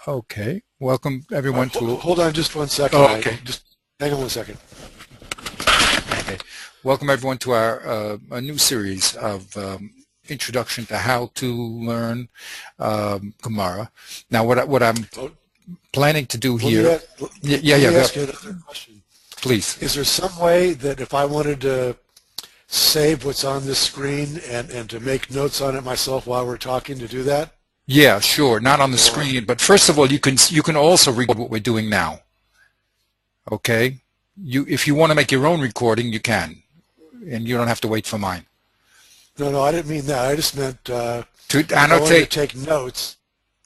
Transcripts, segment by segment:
Okay. Welcome All everyone right, to. hold on just one second. Oh, okay. Just hang on one second. Okay. Welcome everyone to our a new series of introduction to how to learn Gemara. Now, what I'm Oh, planning to do let me here. ask, Yeah, let yeah. me ask you another question. Please. Is there some way that if I wanted to save what's on this screen and to make notes on it myself while we're talking to do that? Yeah, sure. Not on the Or, screen, but first of all, you can also record what we're doing now. Okay. If you want to make your own recording, you can, and you don't have to wait for mine. no, I didn't mean that. I just meant To if I wanted to annotate. take notes.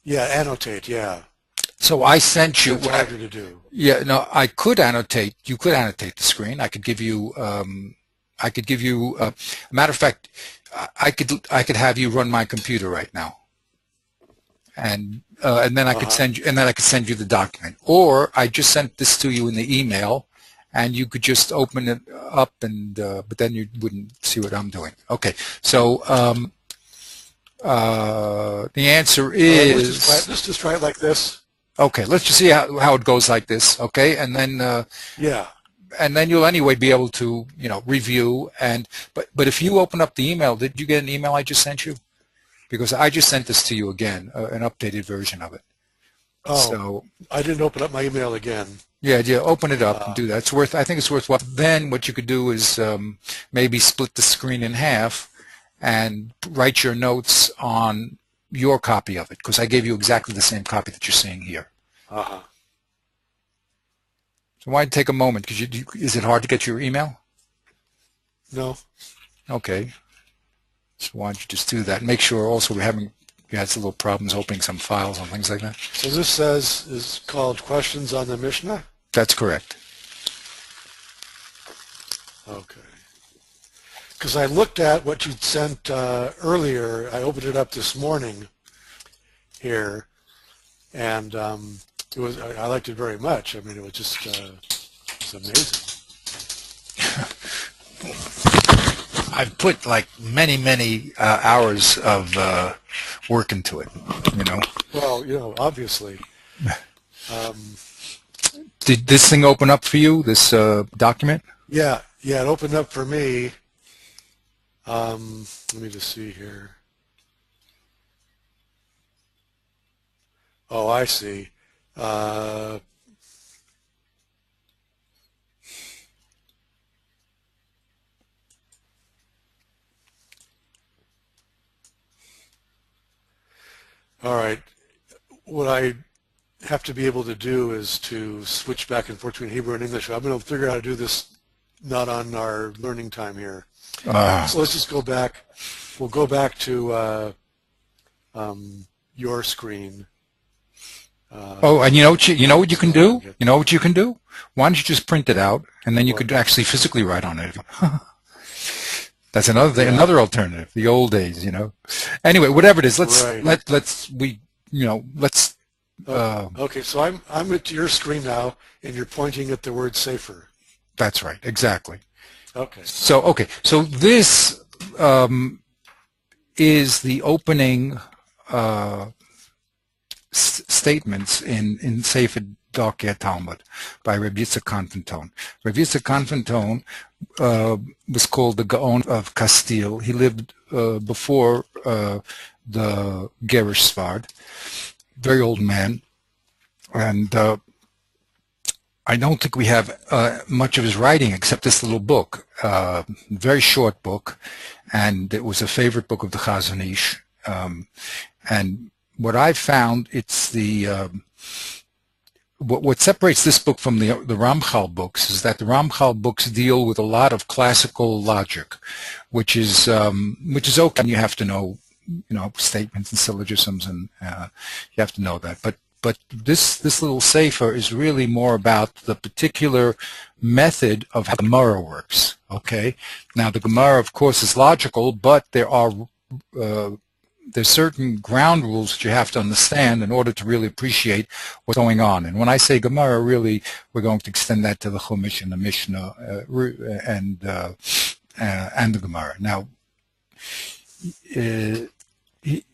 Yeah, annotate, yeah. So I sent you. That's harder to do. Yeah, no, I could annotate. You could annotate the screen. I could give you. I could give you. Matter of fact, I could have you run my computer right now, and then I could Uh-huh. send you. And then I could send you the document. Or I just sent this to you in the email, and you could just open it up, and but then you wouldn't see what I'm doing. Okay, so the answer All right, let's just try it. is. Let's just try it like this. Okay, let's just see how it goes like this. Okay, Yeah. and then you'll anyway be able to review. And but if you open up the email, did you get an email I just sent you? Because I just sent this to you again, an updated version of it. Oh, So I didn't open up my email again. yeah, open it up and Uh, do that. I think it's worthwhile. Then what you could do is maybe split the screen in half and write your notes on your copy of it, because I gave you exactly the same copy that you're seeing here. uh-huh. So why take a moment? Because is it hard to get your email? No. Okay. So why don't you just do that? Make sure also we had some little problems opening some files and things like that. So this is called Questions on the Mishnah? That's correct. Okay. Because I looked at what you'd sent earlier. I opened it up this morning here, and I liked it very much. I mean, it was just it's amazing. I've put like many hours of work into it, you know. Well, obviously. Um, Did this thing open up for you, this document? yeah, it opened up for me. Let me just see here. Oh, I see. Uh, all right. What I have to be able to do is to switch back and forth between Hebrew and English. I'm going to figure out how to do this not on our learning time here. So let's just go back. We'll go back to your screen. Oh, and you know what you can do? You know what you can do? Why don't you just print it out, and then you could actually physically write on it. That's another thing, another alternative. The old days, you know. Anyway, whatever it is, Right. let's. Okay, so I'm at your screen now, and you're pointing at the word safer. That's right, exactly. Okay. So this is the opening statements in Sefer Darkei Talmud by Rabbi Yitzchak Konfentone. Rabbi Yitzchak Konfentone was called the Gaon of Castile. He lived before the Gerish Sfard. Very old man, and I don't think we have much of his writing except this little book, very short book, and it was a favorite book of the Chazon Ish. And what I've found, it's the what separates this book from the Ramchal books is that the Ramchal books deal with a lot of classical logic, which is okay. And you have to know, statements and syllogisms, and you have to know that. But this little sefer is really more about the particular method of how the Gemara works. Okay, now the Gemara, of course, is logical, but there's certain ground rules that you have to understand in order to really appreciate what's going on. And when I say Gemara, really, we're going to extend that to the Chumash and the Mishnah and the Gemara. Now,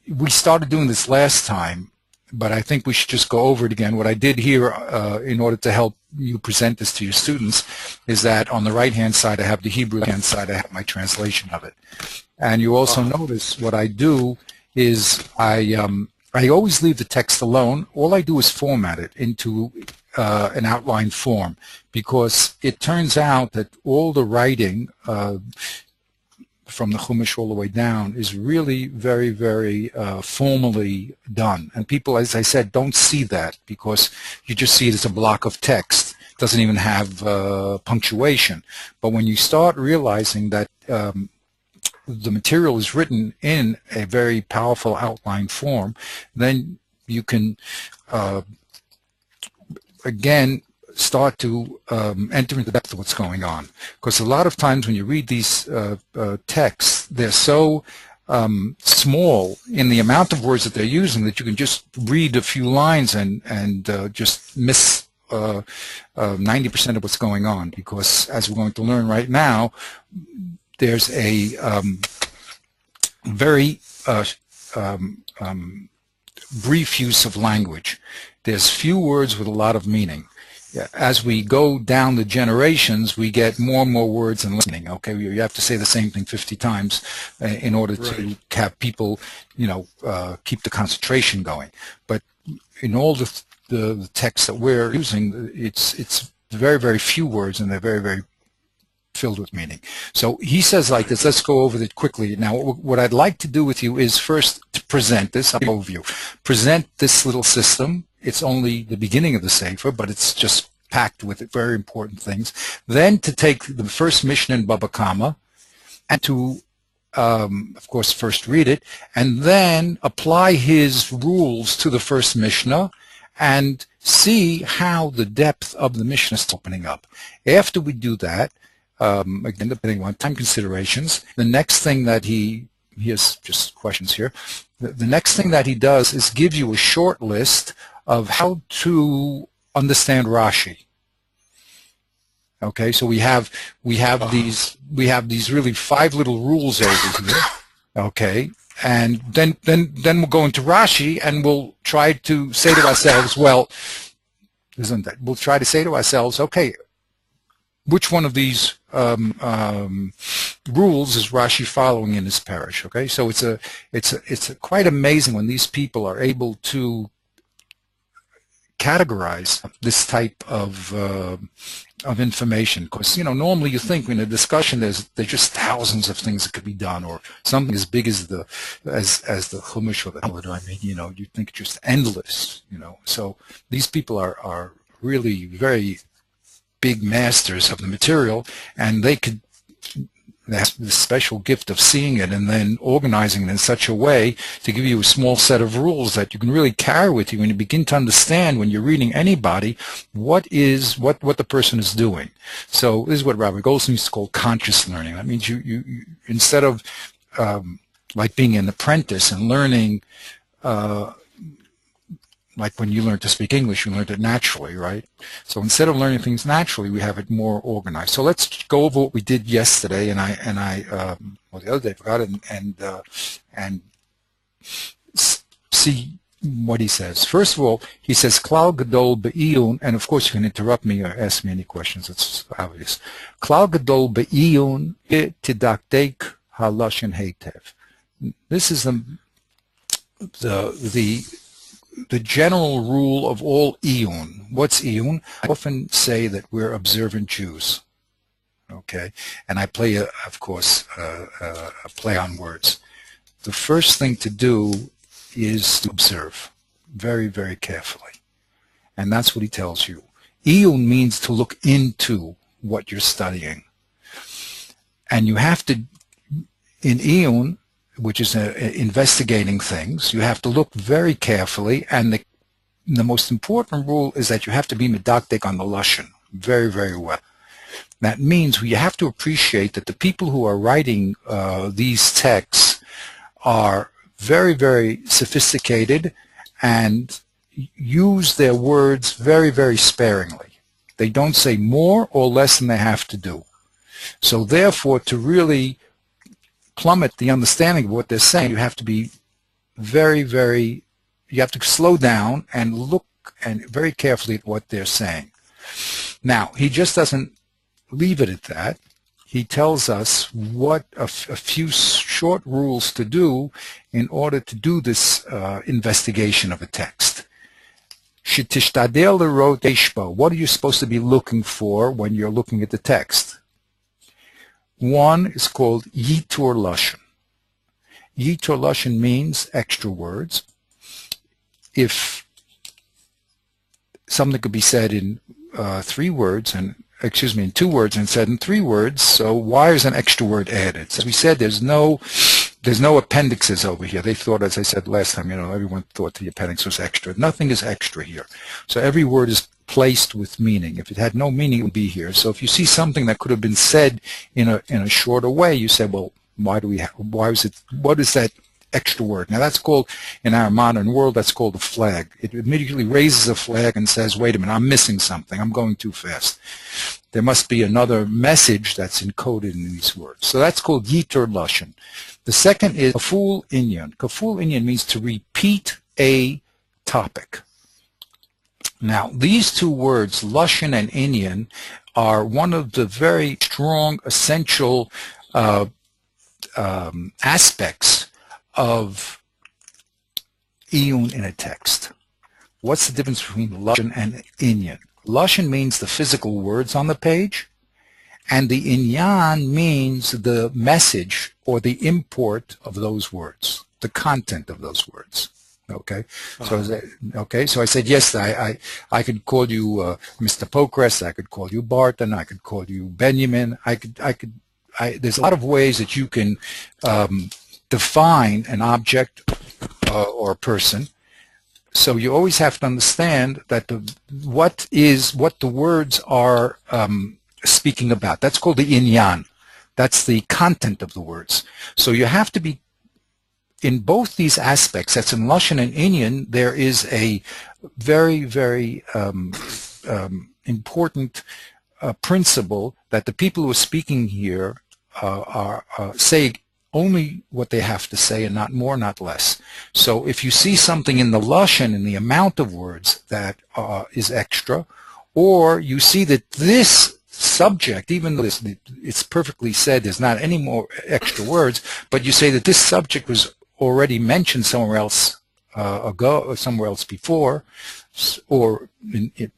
we started doing this last time but I think we should just go over it again. What I did here in order to help you present this to your students is that on the right-hand side I have the Hebrew, hand side I have my translation of it. And you also notice what I do is I always leave the text alone. All I do is format it into an outline form, because it turns out that all the writing from the Chumash all the way down is really very, very formally done. And people, as I said, don't see that because you just see it as a block of text. It doesn't even have punctuation. But when you start realizing that the material is written in a very powerful outline form, then you can, again, start to enter into the depth of what's going on. Because a lot of times when you read these texts, they're so small in the amount of words that they're using that you can just read a few lines and just miss 90% of what's going on. Because as we're going to learn right now, there's a very brief use of language. There's few words with a lot of meaning. As we go down the generations, we get more and more words and listening. Okay, you have to say the same thing 50 times in order to have people, you know, keep the concentration going. But in all the texts that we're using, it's very, very few words, and they're very, very filled with meaning. So he says like this. Let's go over it quickly. Now, what I'd like to do with you is first to present this overview. Present this little system. It's only the beginning of the Sefer, but it's just packed with very important things. Then to take the first Mishnah in Baba Kama and to, of course, first read it, and then apply his rules to the first Mishnah and see how the depth of the Mishnah is opening up. After we do that, again, depending on time considerations, the next thing that he has just questions here. The next thing that he does is give you a short list of how to understand Rashi. Okay, so we have these really 5 little rules over here. Okay, and then we'll go into Rashi and we'll try to say to ourselves, well, isn't that? We'll try to say to ourselves, okay, which one of these rules is Rashi following in his parish? Okay, so it's quite amazing when these people are able to categorize this type of information, because you know normally you think in a discussion there's just thousands of things that could be done, or something as big as the Chumash or the Talmud. I mean, you know, you think it's just endless, you know. So these people are really very big masters of the material, and they have the special gift of seeing it and then organizing it in such a way to give you a small set of rules that you can really carry with you when you begin to understand, when you're reading anybody, what the person is doing. So this is what Rabbi Goldstein used to call conscious learning. That means you instead of like being an apprentice and learning like when you learn to speak English, you learned it naturally, right? So instead of learning things naturally, we have it more organized. So let's go over what we did yesterday, and well, the other day I forgot it, and see what he says. First of all, he says Klal Gadol be'iyun, and of course you can interrupt me or ask me any questions. It's obvious. Klal Gadol be'iyun tidaktek halashon heitev. This is the general rule of all iyun. What's iyun? I often say that we're observant Jews. Okay, and I play, of course, a play on words. The first thing to do is to observe very, very carefully, and that's what he tells you. Iyun means to look into what you're studying, and you have to, in iyun, which is investigating things, you have to look very carefully, and the most important rule is that you have to be medakdek on the lashon very, very well. That means you have to appreciate that the people who are writing these texts are very, very sophisticated and use their words very, very sparingly. They don't say more or less than they have to do. So therefore, to really plummet the understanding of what they're saying, you have to be very, very you have to slow down and look and very carefully at what they're saying. Now, he just doesn't leave it at that. He tells us what a few short rules to do in order to do this investigation of a text. Shetishtadel lerot eshbo. What are you supposed to be looking for when you're looking at the text? One is called yitur lashon. Yitur lashon means extra words. If something could be said in 3 words and in 2 words and said in 3 words, so why is an extra word added? As we said, there's no appendixes over here. They thought, as I said last time, everyone thought the appendix was extra. Nothing is extra here. So every word is placed with meaning. If it had no meaning, it would be here. So if you see something that could have been said in a shorter way, you say, well, what is that extra word? Now that's called, in our modern world, that's called a flag. It immediately raises a flag and says, wait a minute, I'm missing something. I'm going too fast. There must be another message that's encoded in these words. So that's called yitur lashon. The second is kaful iyun. Kaful iyun means to repeat a topic. Now, these 2 words, lashon and iyun, are one of the very strong, essential aspects of iyun in a text. What's the difference between lashon and iyun? Lashon means the physical words on the page, and the inyan means the message or the import of those words, the content of those words. Okay, so I said yes. I could call you Mr. Pokres. I could call you Barton. I could call you Benjamin. There's a lot of ways that you can define an object or a person. So you always have to understand that what the words are speaking about. That's called the inyan. That's the content of the words. So you have to be, in both these aspects, that's in lashon and iyun, there is a very, very important principle that the people who are speaking here say only what they have to say and not more, not less. So if you see something in the lashon, in the amount of words that is extra, or you see that this subject, even though it's perfectly said, there's not any more extra words, but you say that this subject was already mentioned somewhere else ago, or somewhere else before, or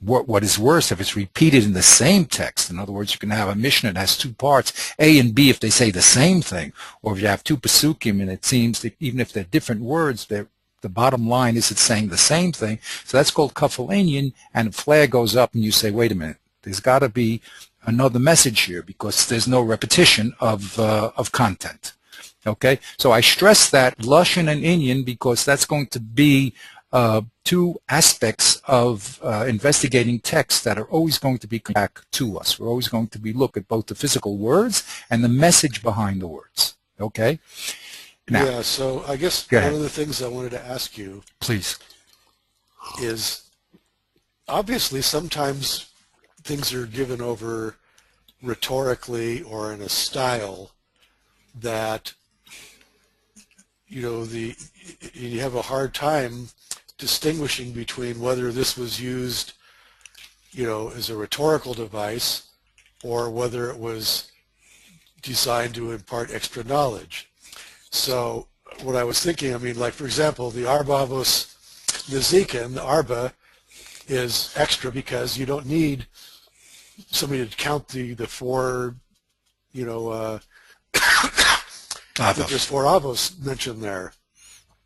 what is worse, if it's repeated in the same text. In other words, you can have a Mishnah that has 2 parts, A and B, if they say the same thing, or if you have 2 Pesukim and it seems that even if they're different words, the bottom line is it's saying the same thing. So that's called kaful iyun, and a flag goes up and you say, wait a minute, there's got to be another message here because there's no repetition of content. Okay, so I stress that lashon and iyun because that's going to be 2 aspects of investigating texts that are always going to be back to us. We're always going to look at both the physical words and the message behind the words. Okay? Now, yeah, so I guess one of the things I wanted to ask you, please, is obviously sometimes things are given over rhetorically or in a style that you have a hard time distinguishing between whether this was used, as a rhetorical device or whether it was designed to impart extra knowledge. So what I was thinking, like for example, the Arba Avos Nezikin, the Arba is extra because you don't need somebody to count the 4, there's 4 avos mentioned there.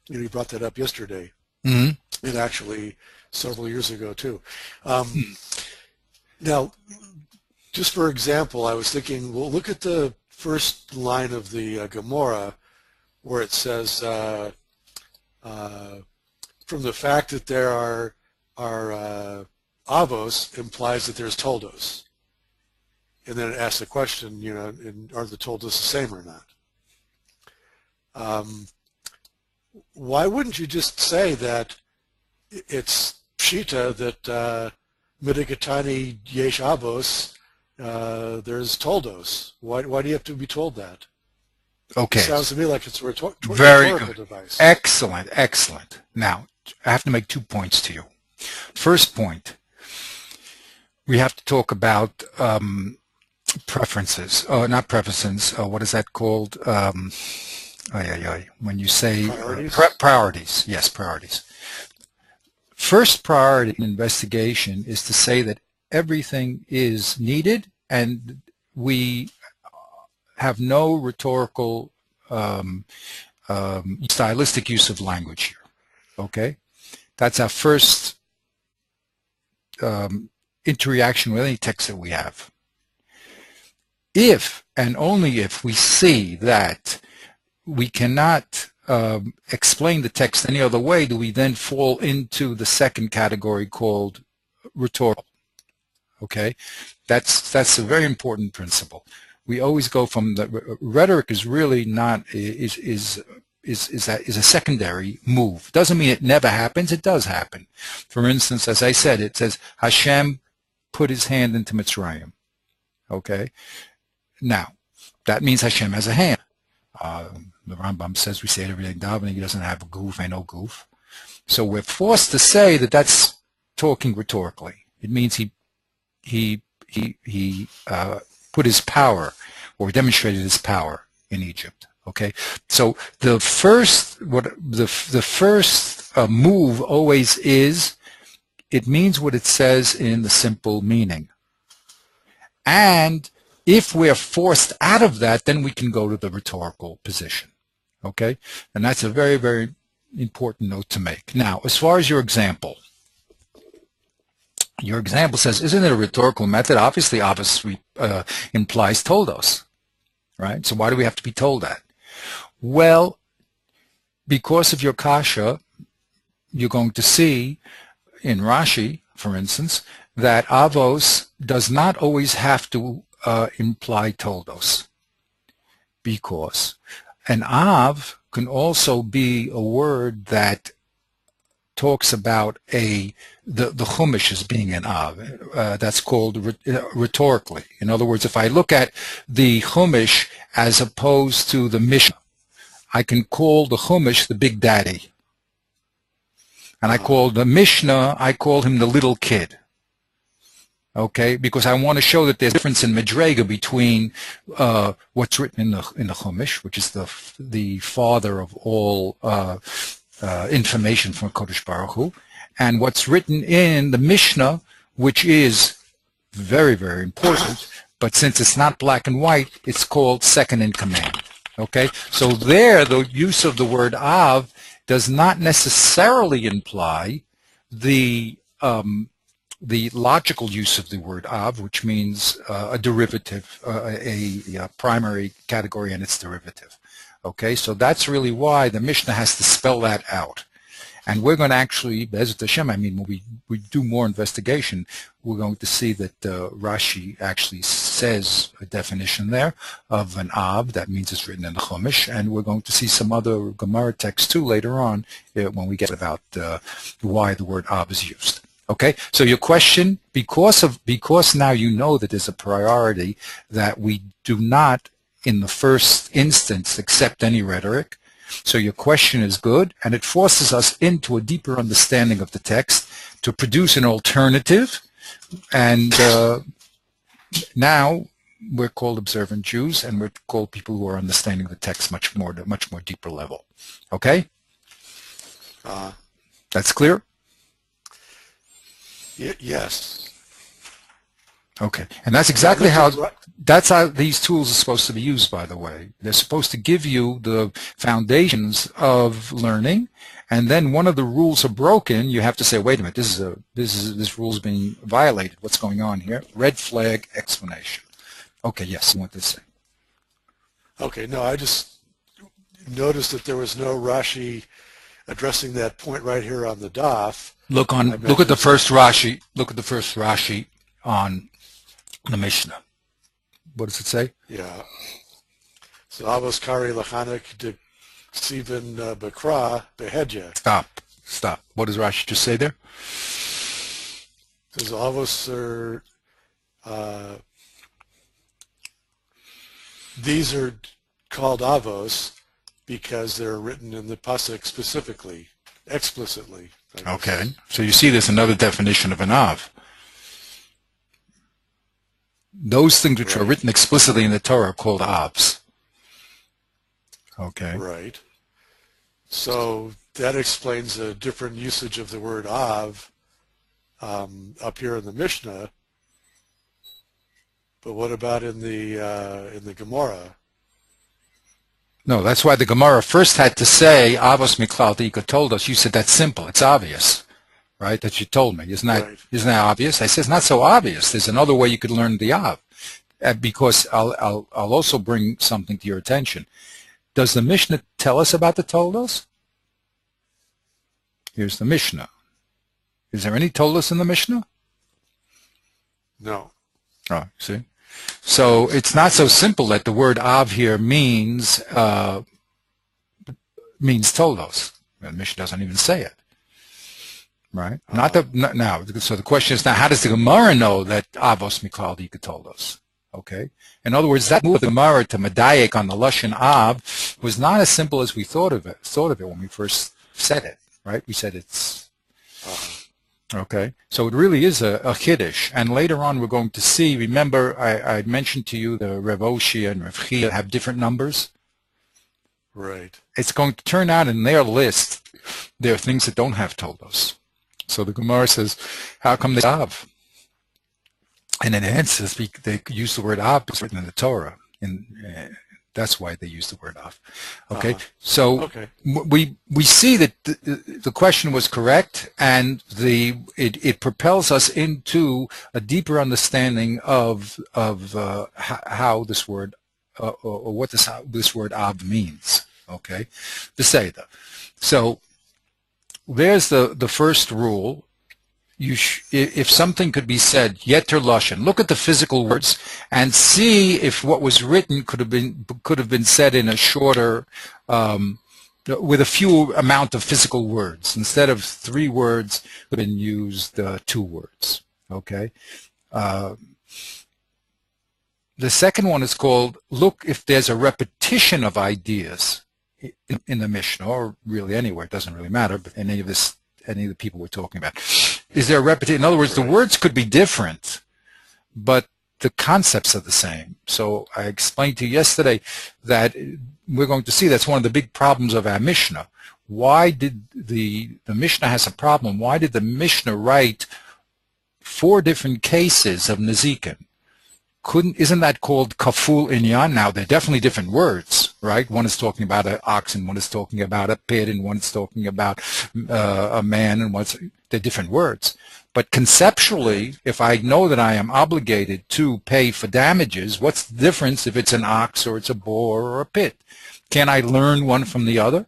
You brought that up yesterday, and actually several years ago too. Now, just for example, I was thinking, well, look at the first line of the Gemara, where it says, from the fact that there are avos implies that there's toldos, and then it asks the question, are the toldos the same or not? Why wouldn't you just say that it's pshita that midigatani yesh avos, there's toldos? Why do you have to be told that? Okay. It sounds to me like it's a Very rhetorical good. device. Excellent, excellent. Now, make 2 points to you. First point, we have to talk about preferences, not preferences, what is that called? When you say Priorities? Priorities, yes, priorities. First priority in investigation is to say that everything is needed and we have no rhetorical stylistic use of language here, okay? That's our first interaction with any text that we have. If and only if we see that we cannot explain the text any other way do we then fall into the second category called rhetorical. Okay, that's a very important principle. We always go from the rhetoric is really not is a secondary move. Doesn't mean it never happens. It does happen. For instance, as I said, it says Hashem put his hand into Mitzrayim. Okay, now that means Hashem has a hand. The Rambam says we say it every day in davening. He doesn't have a goof, ain't no goof. So we're forced to say that that's talking rhetorically. It means he put his power, or demonstrated his power in Egypt. Okay, so the first move always is it means what it says in the simple meaning, and if we're forced out of that, then we can go to the rhetorical position. Okay, and that's a very, very important note to make. Now, as far as your example says, isn't it a rhetorical method? Obviously implies toldos, right? So why do we have to be told that? Well, because of your kasha, you're going to see in Rashi, for instance, that avos does not always have to imply toldos, because an av can also be a word that talks about the Chumash as being an av. That's called rhetorically. In other words, if I look at the Chumash as opposed to the Mishnah, I can call the Chumash the big daddy. And I call the Mishnah, I call him the little kid. Okay, because I want to show that there's a difference in Medrega between what's written in the Chumash, which is the father of all information from Kodesh Baruch Hu, and what's written in the Mishnah, which is very, very important, but since it's not black and white, it's called second in command. Okay, so there the use of the word av does not necessarily imply the logical use of the word av, which means a derivative, a primary category and its derivative. Okay, so that's really why the Mishnah has to spell that out. And we're going to actually, Be'ezrat Hashem, I mean, when we do more investigation, we're going to see that Rashi actually says a definition there of an av, that means it's written in the Chumash, and we're going to see some other Gemara texts too later on when we get about why the word av is used. Okay, so your question, because now you know that there's a priority that we do not, in the first instance, accept any rhetoric. So your question is good, and it forces us into a deeper understanding of the text to produce an alternative. And now we're called observant Jews, and we're called people who are understanding the text much more deeper level. Okay, that's clear. Yes. Okay, and that's exactly how these tools are supposed to be used, by the way. They're supposed to give you the foundations of learning, and then one of the rules are broken, you have to say, wait a minute, this rule is being violated. What's going on here? Red flag, explanation. Okay, yes, you want to say. Okay, no, I just noticed that there was no Rashi addressing that point right here on the daf. Look at the first Rashi. Look at the first Rashi on the Mishnah. What does it say? Yeah. So avos kari lachanik de ksiven bekra behedja. Stop. What does Rashi just say there? Says avos are these are called avos because they're written in the pasuk specifically, explicitly. I Okay, guess. so you see there's another definition of an av. Those things which are Right. written explicitly in the Torah are called avs. Okay. Right. So that explains a different usage of the word av up here in the Mishnah. But what about in the Gemara? No, that's why the Gemara first had to say avos miklal that told us. You said that's simple. It's obvious, right? That you told me. Right. Isn't that obvious? I said it's not so obvious. There's another way you could learn the av. Because I'll also bring something to your attention. Does the Mishnah tell us about the toldos? Here's the Mishnah. Is there any toldos in the Mishnah? No. Oh, see? So it's not so simple that the word av here means toldos. The Mishnah doesn't even say it. Right? Now, so the question is now, how does the Gemara know that avos miklal toldos? Okay. In other words, that move of the Gemara to medayek on the lashon av was not as simple as we thought of it when we first said it. Right? We said it's okay. So it really is a chiddush. And later on, we're going to see. Remember, I mentioned to you the Rav Oshia and Rav Chia have different numbers. Right. It's going to turn out in their list there are things that don't have toldos. So the Gemara says, how come they av? And in answers, they use the word av because it's written in the Torah. That's why they use the word av. Okay, so okay. We see that the question was correct, and it propels us into a deeper understanding of how this word or what this word av means. Okay, the Seder. So there's the first rule. If something could be said, yeter lashon, look at the physical words and see if what was written could have been said in a shorter, with a few amount of physical words. Instead of 3 words, could have been used 2 words. Okay. The second one is called, look if there's a repetition of ideas in the Mishnah, or really anywhere, it doesn't really matter, but in any of the people we're talking about. Is there a repetition? In other words, the words could be different, but the concepts are the same. So I explained to you yesterday that we're going to see that's one of the big problems of our Mishnah. Why did the Mishnah has a problem? Why did the Mishnah write 4 different cases of Nezikin? Isn't that called kaful inyan? Now, they're definitely different words, right? One is talking about an ox, and one is talking about a pit, and one is talking about a man, and they're different words. But conceptually, if I know that I am obligated to pay for damages, what's the difference if it's an ox or it's a boar or a pit? Can I learn one from the other?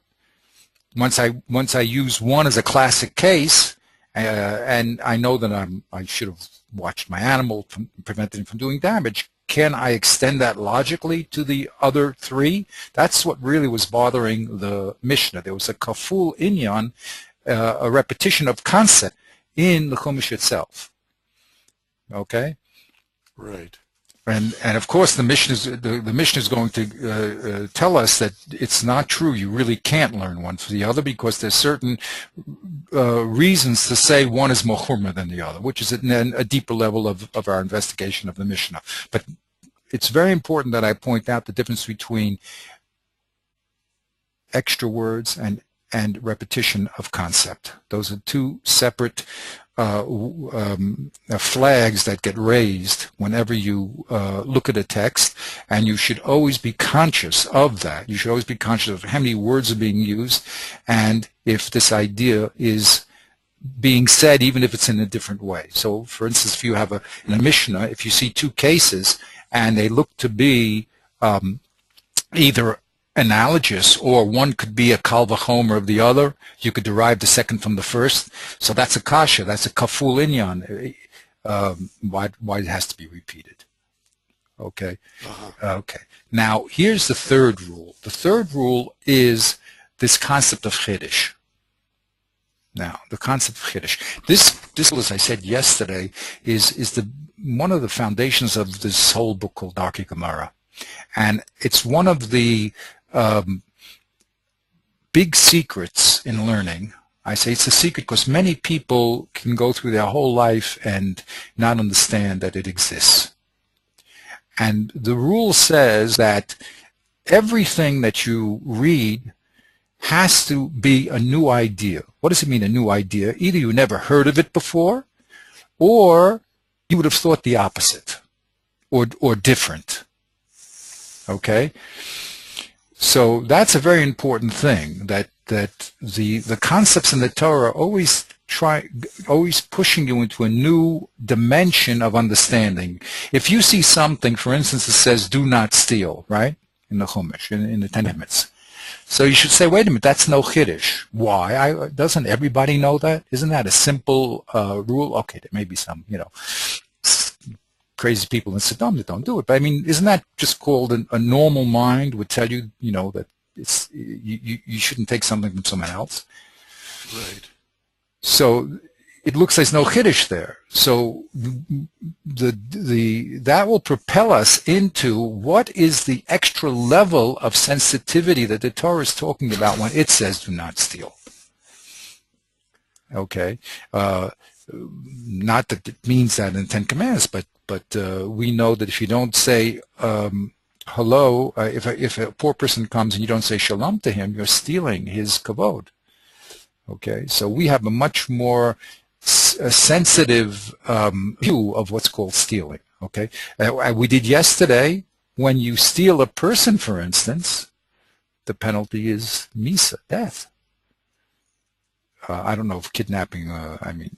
Once I use one as a classic case, and I know that I should have watched my animal, prevented him from doing damage, can I extend that logically to the other 3? That's what really was bothering the Mishnah. There was a kaful inyan, a repetition of concept in the Chumash itself. Okay? Right. And of course the Mishnah is going to tell us that it's not true. You really can't learn one from the other because there's certain reasons to say one is more chumrah than the other, which is a deeper level of our investigation of the Mishnah. But it's very important that I point out the difference between extra words and repetition of concept. Those are 2 separate flags that get raised whenever you look at a text, and you should always be conscious of that. You should always be conscious of how many words are being used, and if this idea is being said, even if it's in a different way. So, for instance, if you have in a Mishnah, if you see 2 cases and they look to be either analogous, or one could be a kal v'chomer of the other, you could derive the second from the first. So that's a kasha, that's a kaful inyan. Why it has to be repeated. Okay. Okay. Now here's the third rule. The third rule is this concept of chiddush. Now the concept of chiddush. This, as I said yesterday, is one of the foundations of this whole book called Darkei Gemara, and it's one of the big secrets in learning. I say it's a secret because many people can go through their whole life and not understand that it exists. And the rule says that everything that you read has to be a new idea. What does it mean, a new idea? Either you never heard of it before, or you would have thought the opposite, or different. Okay? So that's a very important thing, that the concepts in the Torah are always pushing you into a new dimension of understanding. If you see something, for instance, that says "do not steal," right, in the Chumash, in the Ten Commandments, so you should say, "Wait a minute, that's no chiddush." Why? Doesn't everybody know that? Isn't that a simple rule? Okay, there may be some, crazy people in Saddam that don't do it, but I mean, isn't that just called a normal mind would tell you, that it's you shouldn't take something from someone else? Right. So it looks like there's no chiddush there. So that will propel us into what is the extra level of sensitivity that the Torah is talking about when it says "do not steal." Okay, not that it means that in the Ten Commandments, but we know that if you don't say hello, if a poor person comes and you don't say shalom to him, you're stealing his kavod. Okay, so we have a much more sensitive view of what's called stealing. Okay, we did yesterday. When you steal a person, for instance, the penalty is misa, death. I don't know if kidnapping. I mean,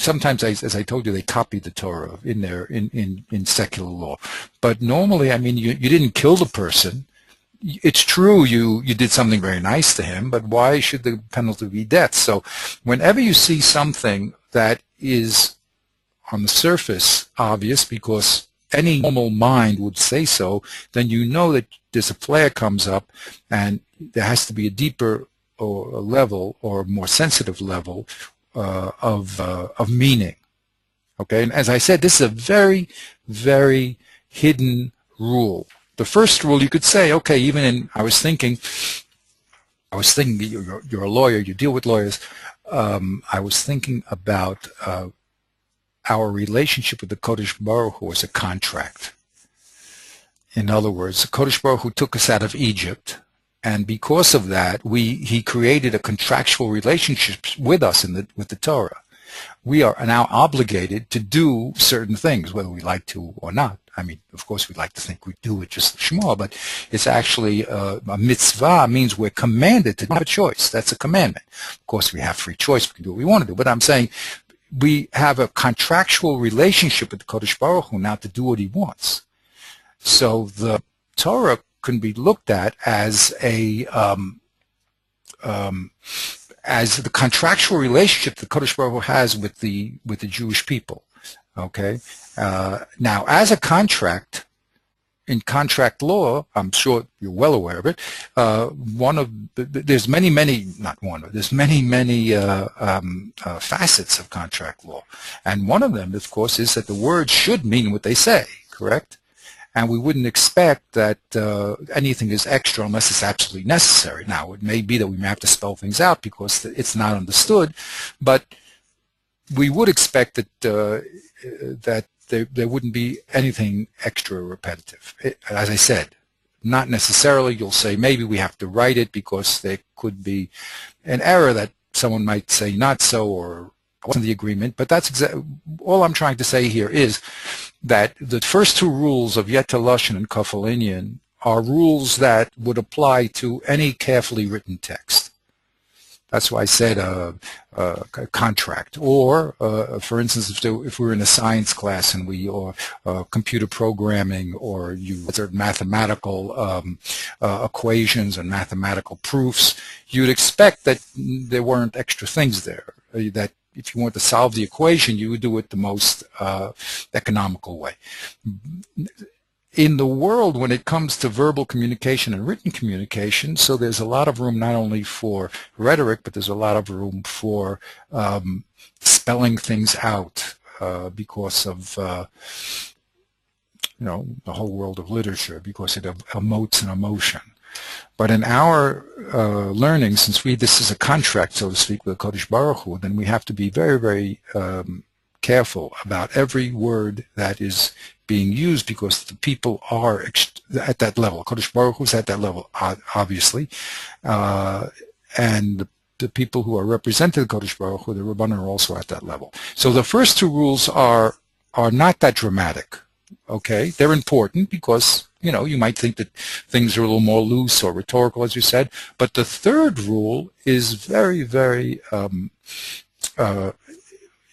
sometimes, as I told you, they copy the Torah in there in secular law. But normally, I mean, you didn't kill the person. It's true you did something very nice to him, but why should the penalty be death? So whenever you see something that is on the surface obvious, because any normal mind would say so, then you know that there's a flare comes up, and there has to be a deeper or a level or a more sensitive level of meaning. Okay, and as I said, this is a very, very hidden rule. The first rule, you could say, okay, even in, I was thinking you're a lawyer, you deal with lawyers. I was thinking about our relationship with the Kodesh Baruch Hu as a contract. In other words, the Kodesh Baruch Hu took us out of Egypt, and because of that, he created a contractual relationship with us with the Torah. We are now obligated to do certain things, whether we like to or not. I mean, of course, we'd like to think we do it just small, but it's actually a mitzvah, means we're commanded to have a choice. That's a commandment. Of course, we have free choice. We can do what we want to do. But I'm saying we have a contractual relationship with the Kodesh Baruch Hu now to do what he wants. So the Torah can be looked at as as the contractual relationship the Kodesh Baruch Hu has with the Jewish people. Okay. Now, as a contract, in contract law, I'm sure you're well aware of it. There's many facets of contract law, and one of them, of course, is that the words should mean what they say. Correct. And we wouldn't expect that anything is extra unless it's absolutely necessary. Now, it may be that we may have to spell things out because it's not understood, but we would expect that there wouldn't be anything extra repetitive. As I said, not necessarily. You'll say maybe we have to write it because there could be an error that someone might say not so, or wasn't the agreement. But that's all I'm trying to say here is that the first two rules of Yet Lashon and Kafel Inyan are rules that would apply to any carefully written text. That's why I said a contract. Or, for instance, if we were in a science class and or computer programming, or certain mathematical equations and mathematical proofs, you'd expect that there weren't extra things there. That if you want to solve the equation, you would do it the most economical way. In the world, when it comes to verbal communication and written communication, so there's a lot of room not only for rhetoric, but there's a lot of room for spelling things out because of the whole world of literature, because it emotes an emotion. But in our learning, since this is a contract, so to speak, with Kodesh Baruch Hu, then we have to be very, very careful about every word that is being used, because the people are at that level. Kodesh Baruch Hu is at that level, obviously, and the people who are represented Kodesh Baruch Hu, the Rabbanan, are also at that level. So the first two rules are not that dramatic. Okay, they're important because, you know, you might think that things are a little more loose or rhetorical, as you said. But the third rule is very, very, very,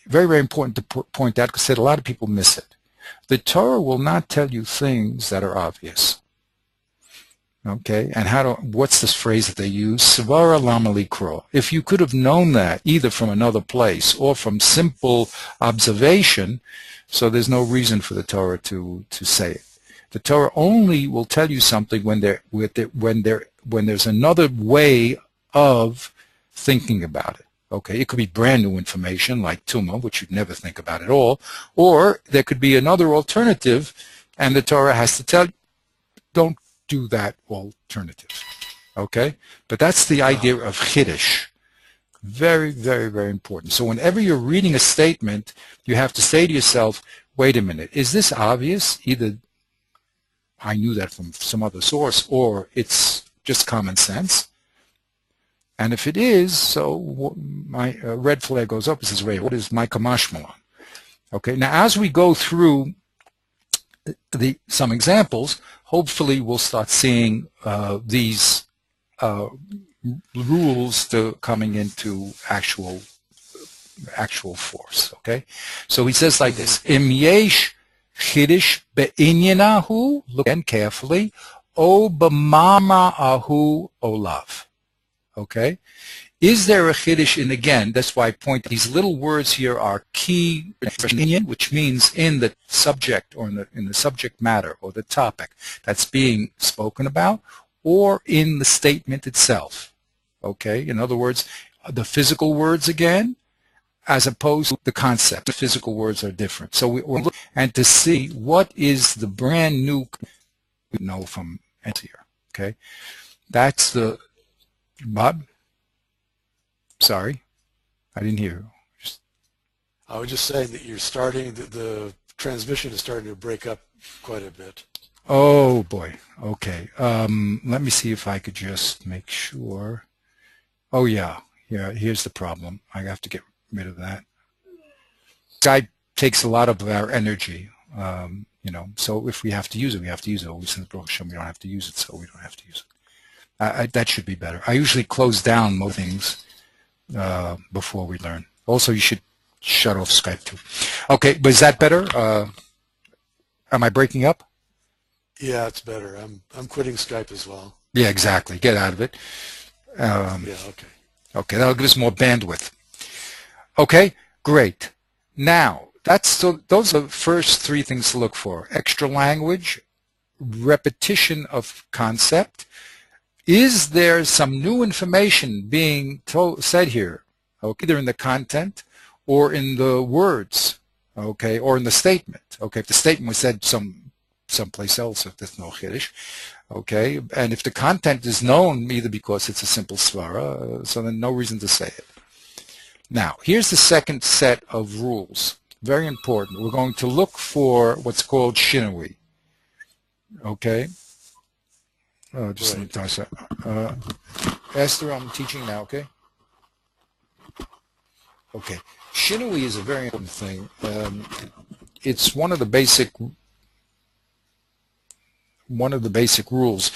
very important to point out, because a lot of people miss it. The Torah will not tell you things that are obvious. Okay, and what's this phrase that they use? Svara lama likro. If you could have known that either from another place or from simple observation, so there's no reason for the Torah to say it. The Torah only will tell you something when there's another way of thinking about it. Okay, it could be brand new information like Tumah, which you'd never think about at all, or there could be another alternative, and the Torah has to tell you, don't do that alternative. Okay, but that's the idea of Chiddush. Very, very, very important. So whenever you're reading a statement, you have to say to yourself, wait a minute, is this obvious? Either I knew that from some other source, or it's just common sense. And if it is, so my red flag goes up. It says, wait, what is my kamashmalan? Okay, now as we go through some examples, hopefully we'll start seeing these rules coming into actual force. Okay, so he says like this: Im yesh chiddush be'inyanahu, look again carefully, o b'ma'ma'ahu olav. Okay, is there a chiddush in, again, that's why I point these little words here are key expression, which means in the subject or in the subject matter or the topic that's being spoken about, or in the statement itself. Okay, in other words, the physical words again, as opposed to the concept. The physical words are different. So we're looking and to see what is the brand new we know from here. Okay, that's the Bob. Sorry, I didn't hear you. I was just saying that you're starting, the transmission is starting to break up quite a bit. Oh boy. Okay. Let me see if I could just make sure. Oh yeah. Yeah. Here's the problem. I have to get rid of that. Skype takes a lot of our energy. You know. So if we have to use it, we have to use it. Always in the brochure, we don't have to use it, so we don't have to use it. That should be better. I usually close down most things before we learn. Also, you should shut off Skype too. Okay, but is that better? Am I breaking up? Yeah, it's better. I'm quitting Skype as well. Yeah, exactly. Get out of it. Yeah, okay. Okay, that'll give us more bandwidth. Okay, great. Now, those are the first three things to look for. Extra language, repetition of concept. Is there some new information being said here, okay, either in the content or in the words, okay, or in the statement? Okay, if the statement was said someplace else, if there's no chiddush, okay, and if the content is known either because it's a simple svara, so then no reason to say it. Now, here's the second set of rules. Very important. We're going to look for what's called shinui. Okay. Just let me toss that. Esther, I'm teaching now, okay? Okay. Shinui is a very important thing. It's one of the basic rules.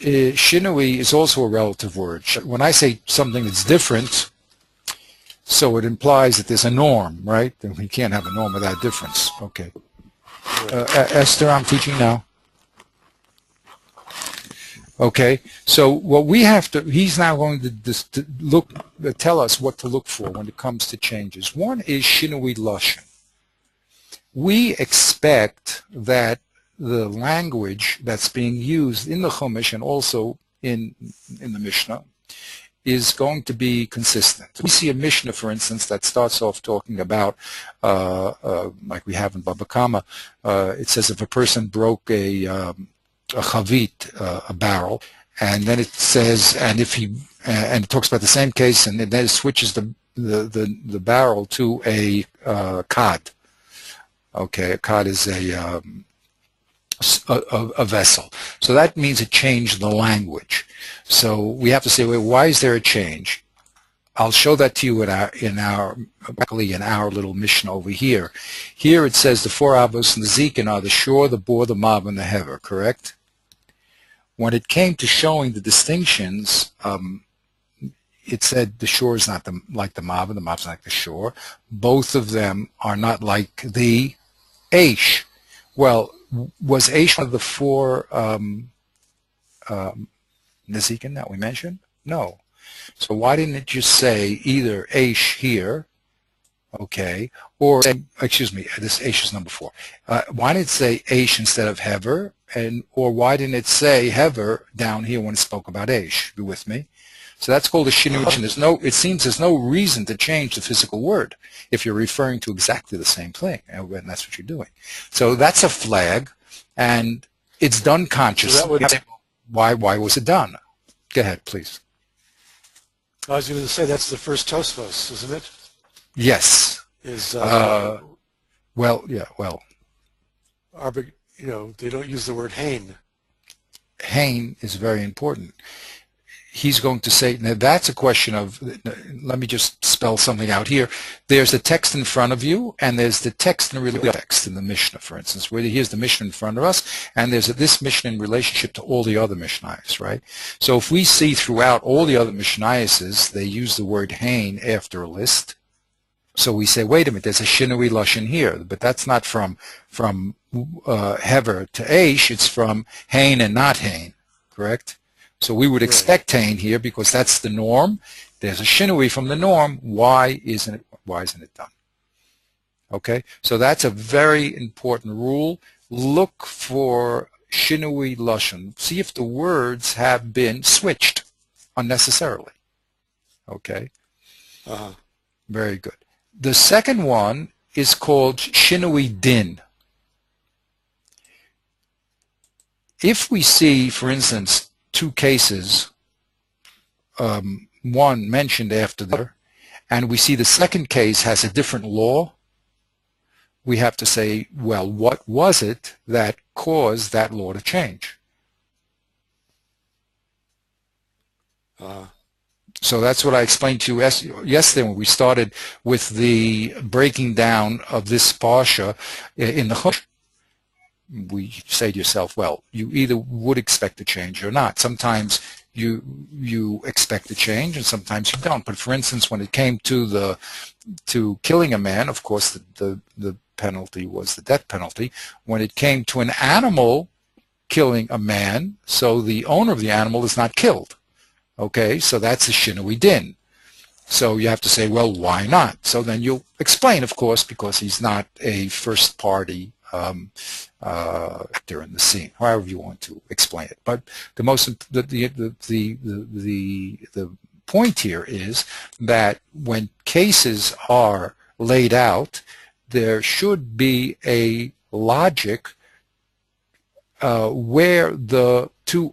Shinui is also a relative word. When I say something that's different, so it implies that there's a norm, right? And we can't have a norm without difference. Okay. Esther, I'm teaching now. Okay, so what we have to, he's now going to tell us what to look for when it comes to changes. One is shinui lashon. We expect that the language that's being used in the Chumash and also in the Mishnah is going to be consistent. We see a Mishnah, for instance, that starts off talking about, like we have in Baba Kama, it says if a person broke a a chavit, a barrel, and then it says, and if he, and it talks about the same case, and then it switches the barrel to a cod. Okay, a cod is a vessel. So that means it changed the language. So we have to say, well, why is there a change? I'll show that to you in our little mission over here. Here it says the four avos and the zikin are the shor, the bor, the mav, and the hever, correct? When it came to showing the distinctions, it said the shor is not like the mav, and the mav is not like the shor. Both of them are not like the aish. Well, was aish one of the four nezikin that we mentioned? No. So why didn't it just say either aish here, okay, or, excuse me, this aish is number 4. Why didn't it say aish instead of hever, or why didn't it say hever down here when it spoke about aish? Be with me? So that's called a shinui. It seems there's no reason to change the physical word if you're referring to exactly the same thing, and that's what you're doing. So that's a flag, and it's done consciously. So why was it done? Go ahead, please. I was going to say that's the first Tosfos, isn't it? Yes. Well, yeah, well. They don't use the word hain. Hain is very important. He's going to say, now that's a question of, let me just spell something out here. There's a text in front of you, and there's the text in the text in the Mishnah, for instance, where here's the Mishnah in front of us, and there's this Mishnah in relationship to all the other Mishnayos, right? So if we see throughout all the other Mishnayos, they use the word hain after a list. So we say, wait a minute, there's a shinui lashon here, but that's not from hever to aish, it's from hain and not hain, correct? So we would expect hain here because that's the norm. There's a shinui from the norm. Why isn't it done? Okay, so that's a very important rule. Look for shinui lashon. See if the words have been switched unnecessarily. Okay, very good. The second one is called shinui din. If we see, for instance, two cases, one mentioned after the other, and we see the second case has a different law, we have to say, well, what was it that caused that law to change? So that's what I explained to you yesterday when we started with the breaking down of this parsha in the Chumash. We say to yourself, well, you either would expect a change or not. Sometimes you expect a change, and sometimes you don't. But for instance, when it came to killing a man, of course, the penalty was the death penalty. When it came to an animal killing a man, so the owner of the animal is not killed. Okay, so that's a shinui din. So you have to say, well, why not? So then you'll explain, of course, because he's not a first party actor in the scene, however you want to explain it. But the point here is that when cases are laid out, there should be a logic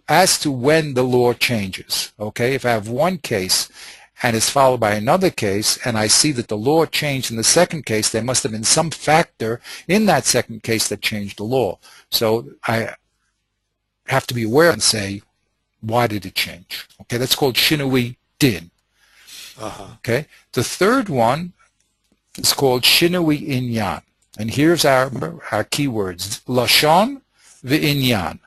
as to when the law changes. Okay, if I have one case and it's followed by another case, and I see that the law changed in the second case, there must have been some factor in that second case that changed the law. So I have to be aware and say, why did it change? Okay, that's called shinui din. Okay, the third one is called shinui inyan. And here's our key words, lashon v'inyan.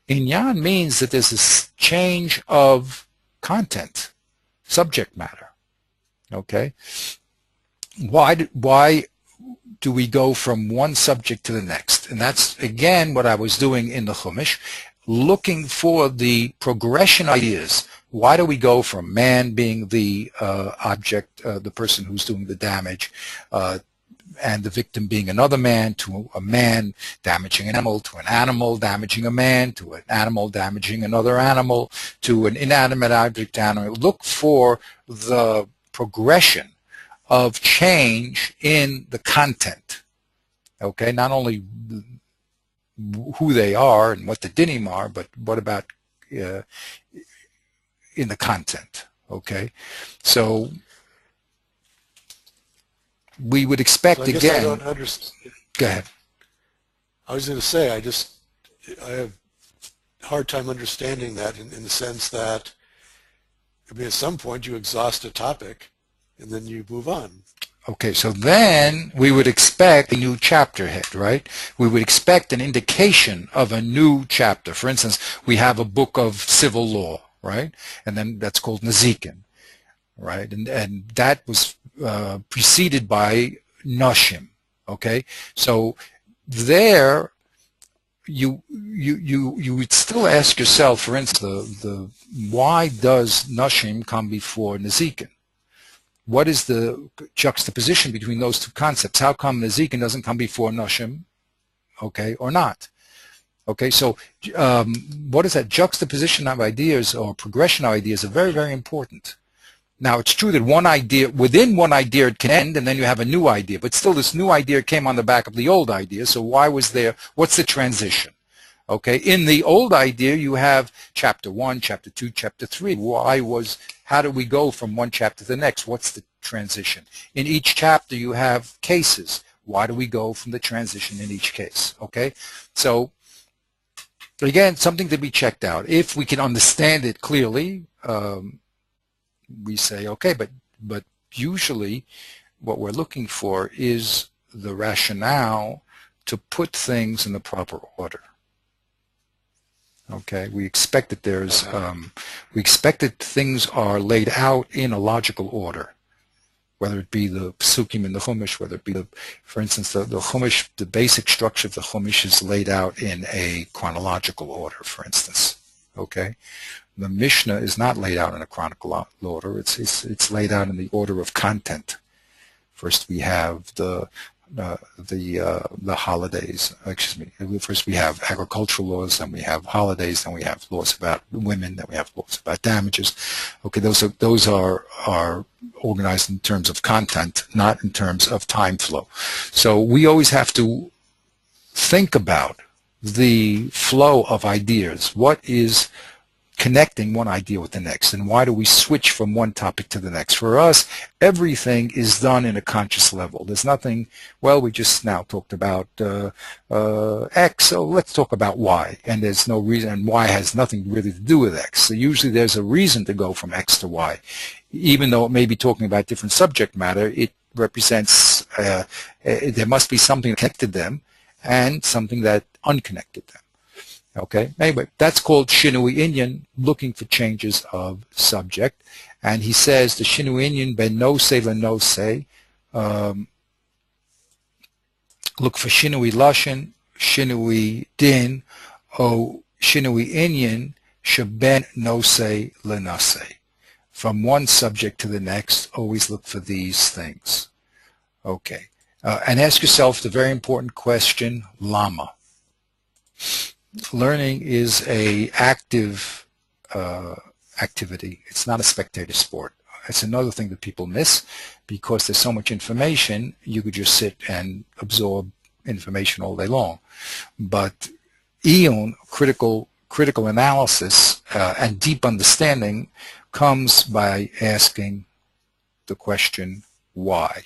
Inyan means that there's a change of content, subject matter. Okay, why do we go from one subject to the next? And that's again what I was doing in the Chumash, looking for the progression ideas. Why do we go from man being the object, the person who's doing the damage, and the victim being another man, to a man damaging an animal, to an animal damaging a man, to an animal damaging another animal, to an inanimate object animal? Look for the progression of change in the content. Okay, not only who they are and what the dinim are, but what about in the content? Okay, so we would expect, So I guess I again. don't understand. Go ahead. I was going to say, I have a hard time understanding that in the sense that, I mean, at some point you exhaust a topic and then you move on. Okay, so then we would expect a new chapter head, right? We would expect an indication of a new chapter. For instance, we have a book of civil law, right? And then that's called Nazikin, right? And that was preceded by Noshim, okay? So there you would still ask yourself, for instance, why does Noshim come before Nazikin? What is the juxtaposition between those two concepts? How come Nazikin doesn't come before Noshim, okay, or not? Okay, so what is that juxtaposition of ideas or progression of ideas are very, very important. Now, it's true that one idea, within one idea it can end, and then you have a new idea, but still this new idea came on the back of the old idea, so why was there, what's the transition? Okay, in the old idea, you have chapter 1, chapter 2, chapter 3. How do we go from one chapter to the next? What's the transition? In each chapter, you have cases. Why do we go from the transition in each case? Okay, so again, something to be checked out. If we can understand it clearly, we say, okay, but usually what we're looking for is the rationale to put things in the proper order. Okay, we expect that things are laid out in a logical order, whether it be the psukim in the Chumash, whether it be for instance, the Chumash, the basic structure of the Chumash is laid out in a chronological order, for instance. Okay, the Mishnah is not laid out in a chronological order. It's laid out in the order of content. First, we have the holidays. Excuse me. First, we have agricultural laws, then we have holidays, then we have laws about women, then we have laws about damages. Okay, those are organized in terms of content, not in terms of time flow. So we always have to think about the flow of ideas. What is connecting one idea with the next, and why do we switch from one topic to the next? For us, everything is done in a conscious level. There's nothing, well, we just now talked about X, so let's talk about Y, and there's no reason, and Y has nothing really to do with X. So usually there's a reason to go from X to Y. Even though it may be talking about different subject matter, it represents, there must be something that connected them and something that unconnected them. Okay, anyway, that's called Shinui Inyan, looking for changes of subject. And he says the Shinui Inyan ben nosei lenosei, look for Shinui Lashon, Shinui Din, o Shinui Inyan sheben nosei lenosei. From one subject to the next, always look for these things. Okay, and ask yourself the very important question, Lama? Learning is a active activity. It's not a spectator sport. It's another thing that people miss, because there's so much information, you could just sit and absorb information all day long. But iyun, critical analysis, and deep understanding comes by asking the question, why?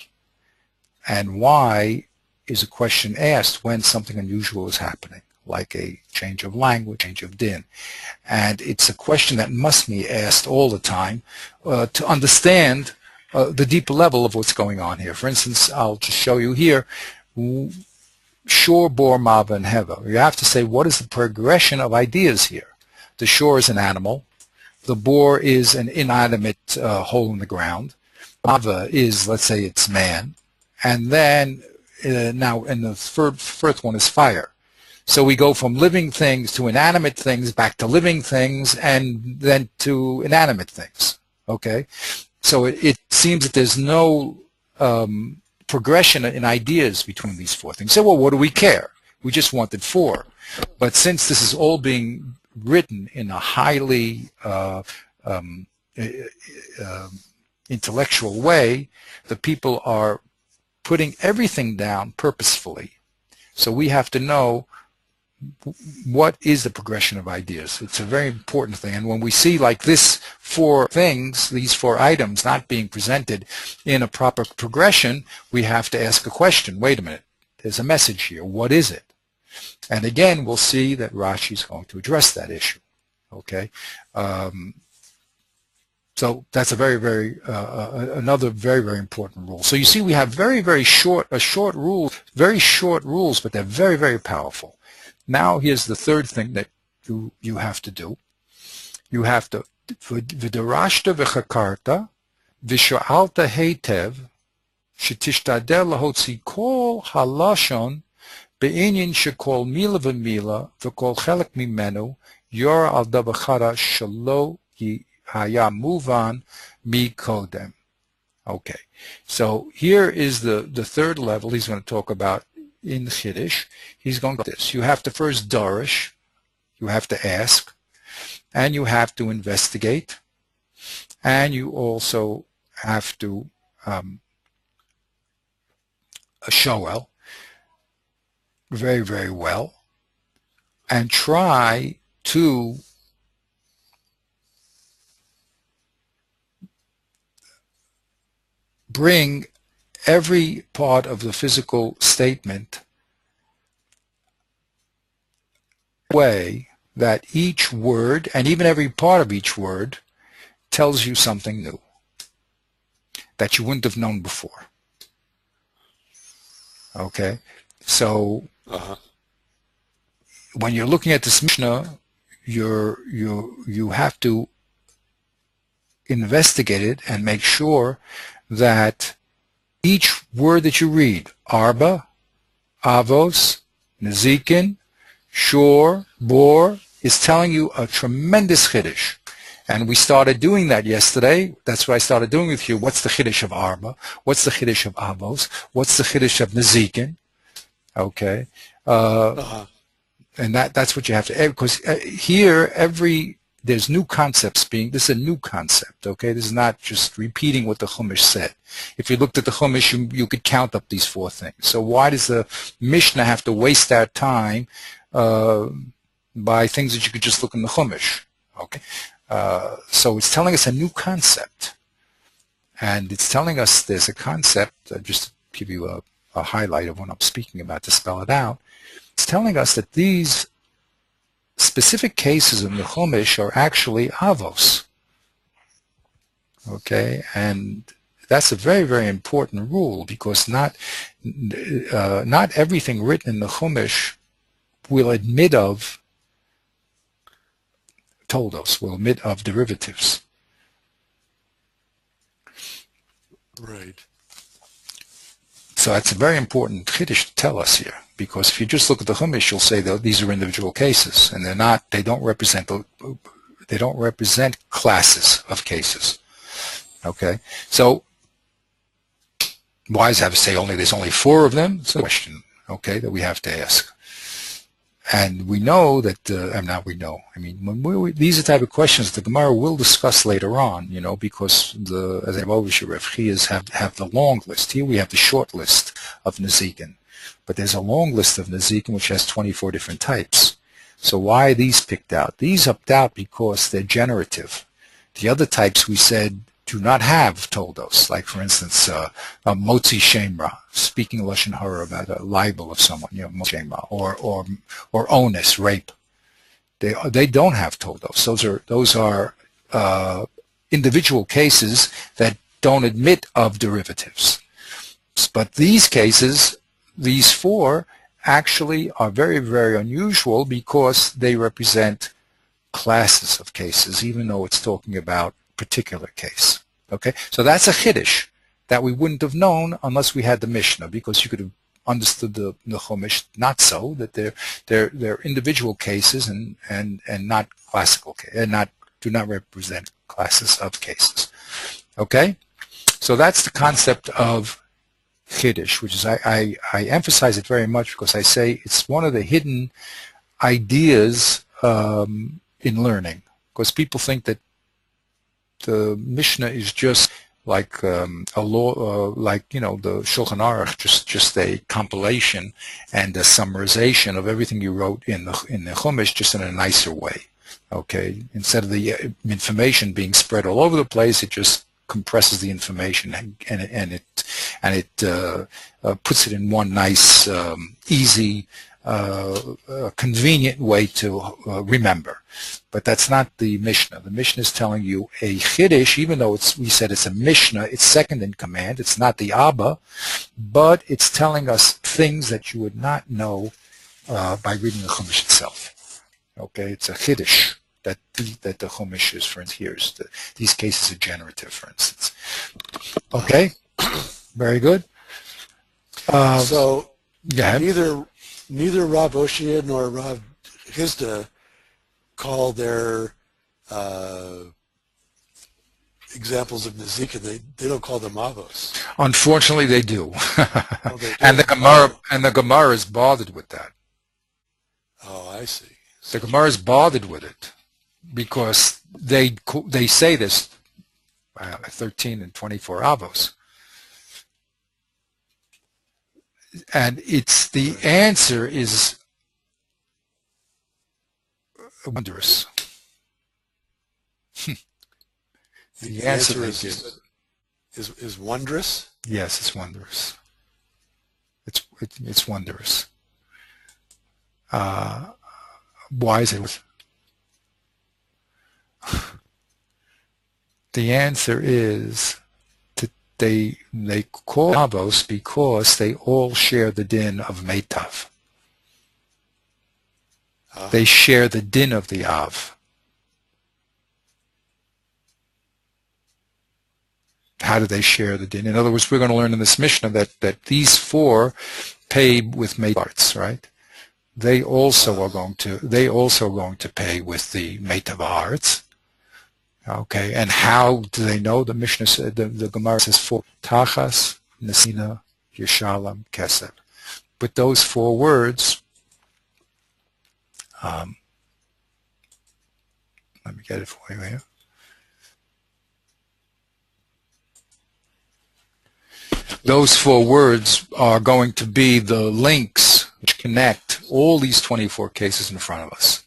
And why is a question asked when something unusual is happening, like a change of language, change of din. And it's a question that must be asked all the time to understand the deeper level of what's going on here. For instance, I'll just show you here, shor, bor, mava, and heva. You have to say, what is the progression of ideas here? The shor is an animal. The bor is an inanimate hole in the ground. Mava is, let's say, it's man. And then, now, and the first one is fire. So we go from living things to inanimate things, back to living things, and then to inanimate things. Okay? So it seems that there's no progression in ideas between these four things. So, well, what do we care? We just wanted four. But since this is all being written in a highly intellectual way, the people are putting everything down purposefully. So we have to know what is the progression of ideas? It's a very important thing. And when we see like this four things, these four items not being presented in a proper progression, we have to ask a question. Wait a minute. There's a message here. What is it? And again, we'll see that Rashi is going to address that issue. Okay? So that's a another very important rule. So you see we have very short rules, but they're very powerful. Now here's the third thing that you have to do. You have to v'derashta v'chakarta v'sha'alta heitev shetishtadel lahotzi kol halashon be'inyan shekol mila v'mila v'kol chelek mimenu yor al dabachara shalo haya muvan mi kodem. Okay, so here is the third level he's going to talk about in Chiddush. He's going to do this. You have to first darish, you have to ask, and you have to investigate, and you also have to shoel very well, and try to bring every part of the physical statement way that each word, and even every part of each word, tells you something new that you wouldn't have known before. Okay? So when you're looking at this Mishnah, you have to investigate it and make sure that each word that you read, arba, avos, nezikin, shor, bor, is telling you a tremendous chiddush. And we started doing that yesterday. That's what I started doing with you. What's the chiddush of arba? What's the chiddush of avos? What's the chiddush of nezikin? Okay. And that's what you have to, because here there's new concepts this is a new concept, okay? This is not just repeating what the Chumash said. If you looked at the Chumash, you could count up these four things. So why does the Mishnah have to waste our time by things that you could just look in the Chumash, okay? So it's telling us a new concept. And it's telling us there's a concept, just to give you a highlight of what I'm speaking about to spell it out. It's telling us that these specific cases in the Chumash are actually avos. Okay, and that's a very important rule, because not everything written in the Chumash will admit of toldos, will admit of derivatives. Right. So that's a very important chiddush to tell us here, because if you just look at the Chumash, you'll say that these are individual cases, and they don't represent classes of cases. Okay, so why does it have to say there's only four of them? It's a question, okay, that we have to ask. And we know that, these are the type of questions the Gemara will discuss later on, because as I always have the long list. Here we have the short list of Nezikin. But there's a long list of Nezikin which has 24 different types. So why are these picked out? These are picked out because they're generative. The other types we said do not have toldos, like for instance, motzi shemra, speaking lashon hara about a libel of someone, motzi shemra, or onus, rape. They don't have toldos. Those are individual cases that don't admit of derivatives. But these cases, these four, actually are very unusual because they represent classes of cases, even though it's talking about particular case. Okay, so that's a chiddush that we wouldn't have known unless we had the Mishnah, because you could have understood the Chumash not so, that they're individual cases and not classical and do not represent classes of cases. Okay, so that's the concept of chiddush, which is I emphasize it very much because I say it's one of the hidden ideas in learning, because people think that the Mishnah is just a law, like, you know, the Shulchan Aruch, just a compilation and a summarization of everything you wrote in the Chumash, just in a nicer way. Okay, instead of the information being spread all over the place, it just compresses the information and it puts it in one nice, easy, convenient way to remember. But that's not the Mishnah. The Mishnah is telling you a Chiddush, even though we said it's a Mishnah, it's second in command. It's not the Abba, but it's telling us things that you would not know by reading the Chumash itself. Okay, it's a Chiddush that the Chumash is, for instance, here. These cases are generative, for instance. Okay, very good. So yeah. neither Rav Oshia nor Rav Hizda call their examples of Nezikin. They don't call them avos. Unfortunately, they do. Oh, they do. And the Gemara is bothered with that. Oh, I see. The Gemara is bothered with it because they say this 13 and 24 avos, and it's the answer is wondrous. The answer is wondrous. Yes, it's wondrous. It's wondrous. Why is it? The answer is they call avos because they all share the din of meitav. They share the din of the av. How do they share the din? In other words, we're going to learn in this Mishnah that these four pay with meitarts, right? They also are going to pay with the meitav haaretz. Okay, and how do they know? The Mishnah said, the Gemara says four: Tachas, Nesina, Yeshalom, Kesed. With those four words, let me get it for you here. Those four words are going to be the links which connect all these 24 cases in front of us.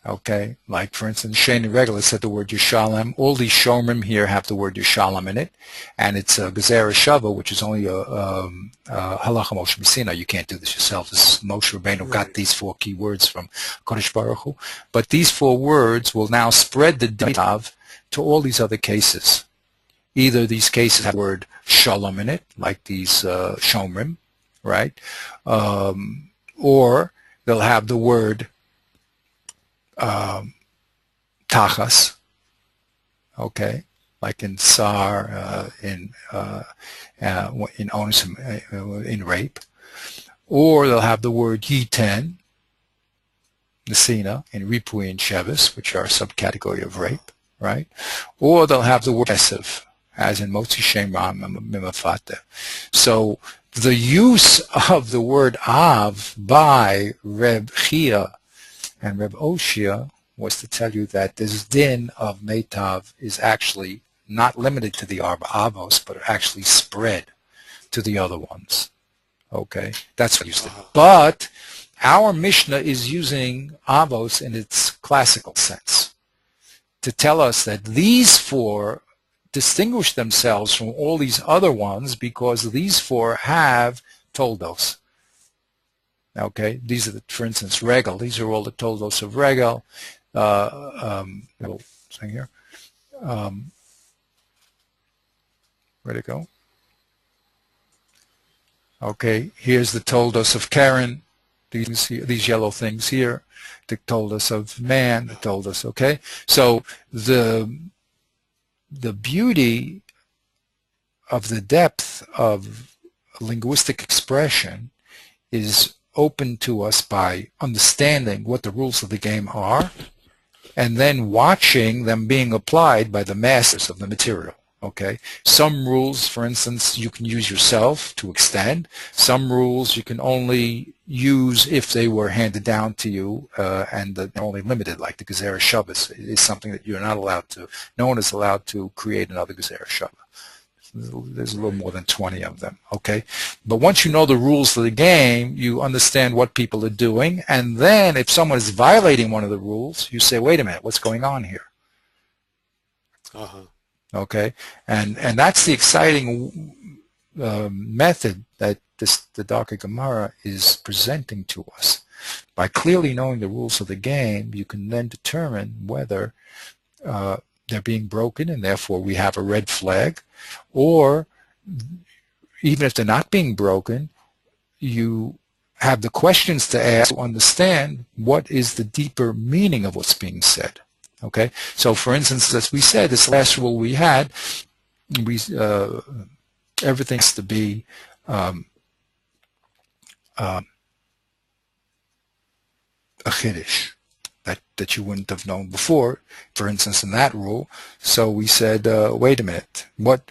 Okay, like for instance, Sheni Regula said the word Yeshalem. All these Shomrim here have the word Yeshalem in it, and it's a Gezerah Shava, which is only a Halacha Moshe Messina. You can't do this yourself. This is Moshe Rabbeinu got these four key words from Kodesh Baruch Hu. But these four words will now spread the Dav to all these other cases. Either these cases have the word Shalom in it, like these Shomrim, right? Or they'll have the word Tachas, okay, like in Sar, in onus, in rape, or they'll have the word Yiten, Nesina, in Ripui and Shevis, which are a subcategory of rape, right? Or they'll have the word Esev, as in Motzi Shem Ram Mimafate. So the use of the word Av by Reb Chia and Reb Oshia was to tell you that this din of meitav is actually not limited to the avos, but actually spread to the other ones. Okay, that's what you said. But our Mishnah is using avos in its classical sense to tell us that these four distinguish themselves from all these other ones because these four have toldos. Okay, these are, for instance, Regel. These are all the toldos of Regel. Thing here. Where'd it go? Okay, here's the toldos of Karen. These yellow things here. The toldos of man. The toldos. Okay, so the beauty of the depth of linguistic expression is open to us by understanding what the rules of the game are and then watching them being applied by the masters of the material. Okay, some rules, for instance, you can use yourself to extend. Some rules you can only use if they were handed down to you, and they're only limited, like the Gezerah Shabbos is something that you're not allowed to, no one is allowed to create another Gezerah Shabbos. There's a little more than 20 of them, okay? But once you know the rules of the game, you understand what people are doing, and then if someone is violating one of the rules, you say, wait a minute, what's going on here? Okay, and that's the exciting method that the Darka Gemara is presenting to us. By clearly knowing the rules of the game, you can then determine whether they're being broken, and therefore we have a red flag, or even if they're not being broken, you have the questions to ask to understand what is the deeper meaning of what's being said. Okay, so for instance, as we said, this last rule we had, everything has to be a chiddush that you wouldn't have known before, for instance, in that rule. So we said, wait a minute, when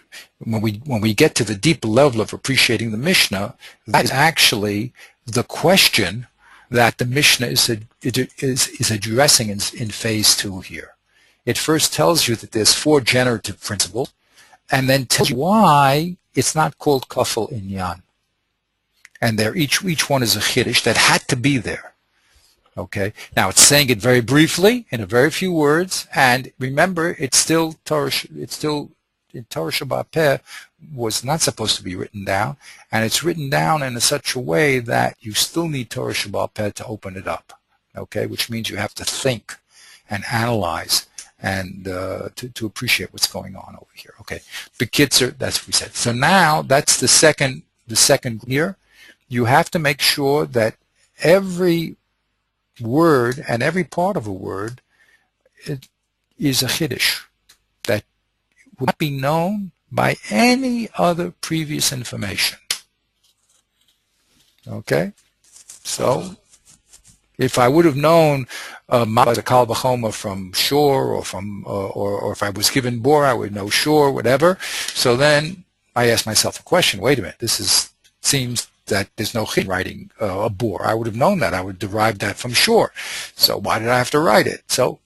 we get to the deeper level of appreciating the Mishnah, that is actually the question that the Mishnah is addressing in phase 2 here. It first tells you that there's 4 generative principles, and then tells you why it's not called kafel inyan. And each one is a chiddush that had to be there. Okay. Now it's saying it very briefly in a very few words, and remember, it's still Torah Shabbat Peh was not supposed to be written down, and it's written down in such a way that you still need Torah Shabbat Peh to open it up. Okay, which means you have to think and analyze and to appreciate what's going on over here. Okay, Bekitzer, that's what we said. So now that's the second year. You have to make sure that every word and every part of a word is a chiddush that would not be known by any other previous information. Okay, so if I would have known the Kal V'chomer from shore, or from or if I was given bor, I would know shore, whatever. So then I asked myself a question. Wait a minute, seems that there's no chid writing a bor. I would have known that. I would derive that from shore. So why did I have to write it? So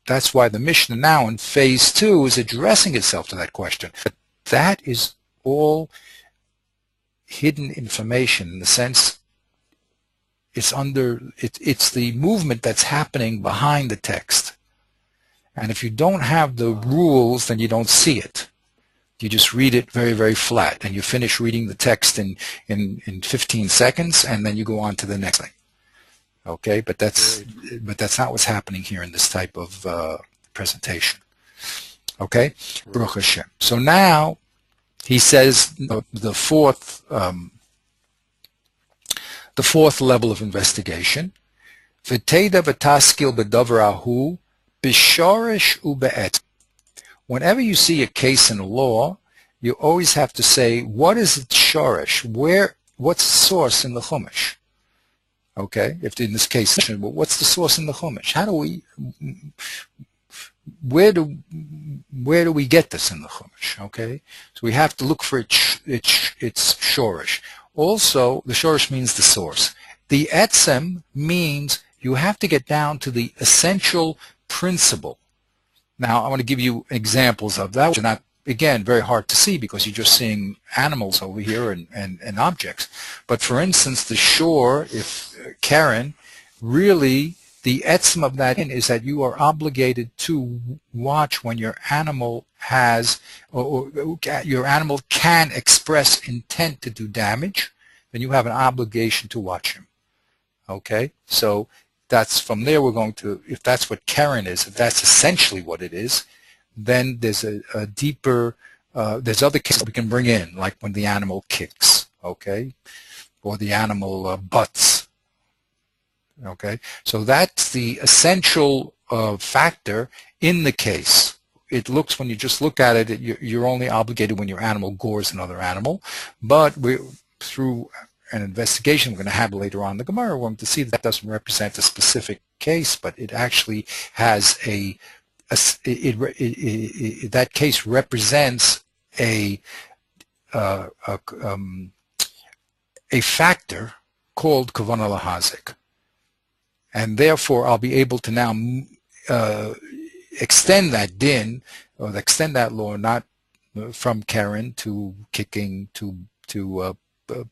that's why the Mishnah now in phase 2 is addressing itself to that question. But that is all hidden information in the sense it's the movement that's happening behind the text. And if you don't have the rules, then you don't see it. You just read it very, very flat, and you finish reading the text in 15 seconds, and then you go on to the next thing. Okay, but that's not what's happening here in this type of presentation. Okay, Baruch Hashem. So now he says the fourth level of investigation. V'teda v'taskil b'davar ahu b'shorish u'be'etz. Whenever you see a case in law, you always have to say, what is its shorish? What's the source in the Chumash? Okay, if in this case, well, what's the source in the Chumash? Where do we get this in the Chumash? Okay, so we have to look for its shorish. Also, the shorish means the source. The etzem means you have to get down to the essential principle. Now, I want to give you examples of that, which are not, again, very hard to see because you're just seeing animals over here and objects. But for instance, the shore, if Karen, really the etzem of that is that you are obligated to watch when your animal has, or your animal can express intent to do damage, then you have an obligation to watch him. Okay? So that's from there we're going to, if that's what Karen is, if that's essentially what it is, then there's a deeper, there's other cases we can bring in, like when the animal kicks, okay, or the animal butts, okay. So that's the essential factor in the case. It looks, when you just look at it, you're only obligated when your animal gores another animal, but through an investigation we're going to have later on in the Gemara, we're going to see that doesn't represent a specific case, but it actually has a that case represents a factor called kavanah lahazik, and therefore I'll be able to now extend that din, or extend that law, not from Karen to kicking to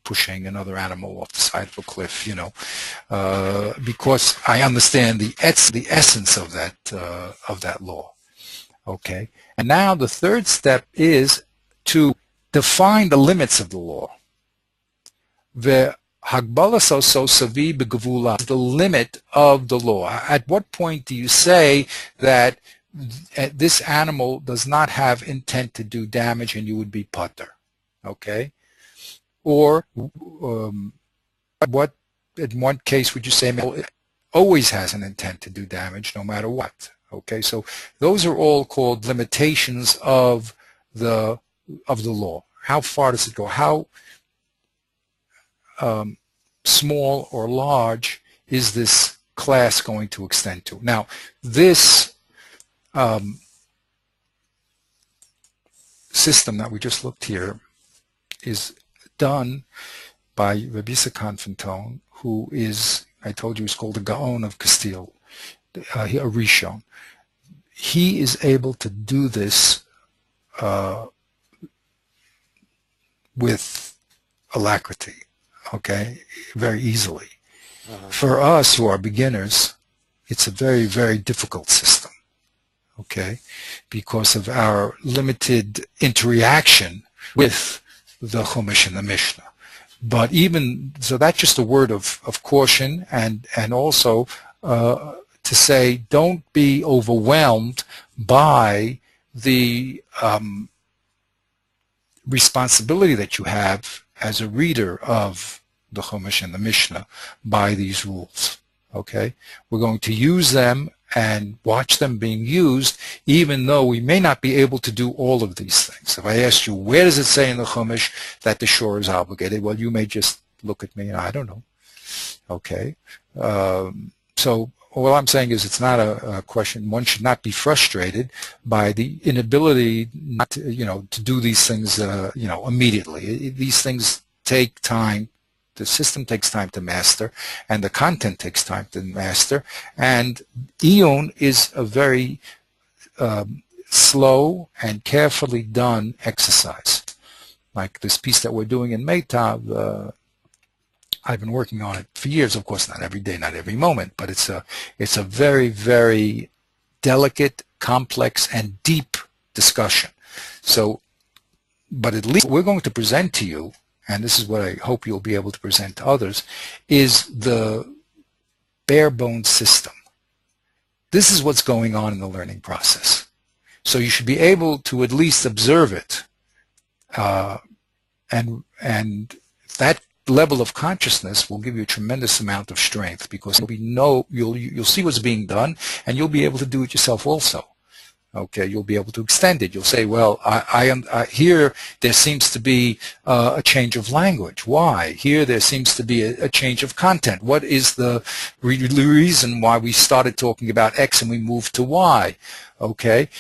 pushing another animal off the side of a cliff, because I understand the essence of that law. Okay, and now the third step is to define the limits of the law. The limit of the law. At what point do you say that this animal does not have intent to do damage and you would be putter? Okay, or what? In one case would you say it always has an intent to do damage no matter what? Okay, so those are all called limitations of the law. How far does it go? How small or large is this class going to extend to? Now, this system that we just looked here is done by Rabbi Konfentone, who is, I told you, is called the Gaon of Castile, a Rishon. He is able to do this with alacrity, okay, very easily. For us who are beginners, it's a very, very difficult system, okay, because of our limited interaction with the Chumash and the Mishnah. But even so, that's just a word of caution, and also to say, don't be overwhelmed by the responsibility that you have as a reader of the Chumash and the Mishnah by these rules. Okay, we're going to use them and watch them being used, even though we may not be able to do all of these things. If I asked you, where does it say in the Chumash that the shore is obligated? Well, you may just look at me and I don't know. Okay, so all I'm saying is it's not a question. One should not be frustrated by the inability not to, to do these things, immediately. These things take time. The system takes time to master, and the content takes time to master. And iyun is a very slow and carefully done exercise. Like this piece that we're doing in Meitav, I've been working on it for years. Of course, not every day, not every moment, but it's a very, very delicate, complex, and deep discussion. So, but at least we're going to present to you, and this is what I hope you'll be able to present to others, is the bare bones system. This is what's going on in the learning process. So you should be able to at least observe it, and that level of consciousness will give you a tremendous amount of strength, because you'll see what's being done, and you'll be able to do it yourself also. Okay, you'll be able to extend it. You'll say, well, here there seems to be a change of language. Why? Here there seems to be a change of content. What is the reason why we started talking about X and we moved to Y? Okay,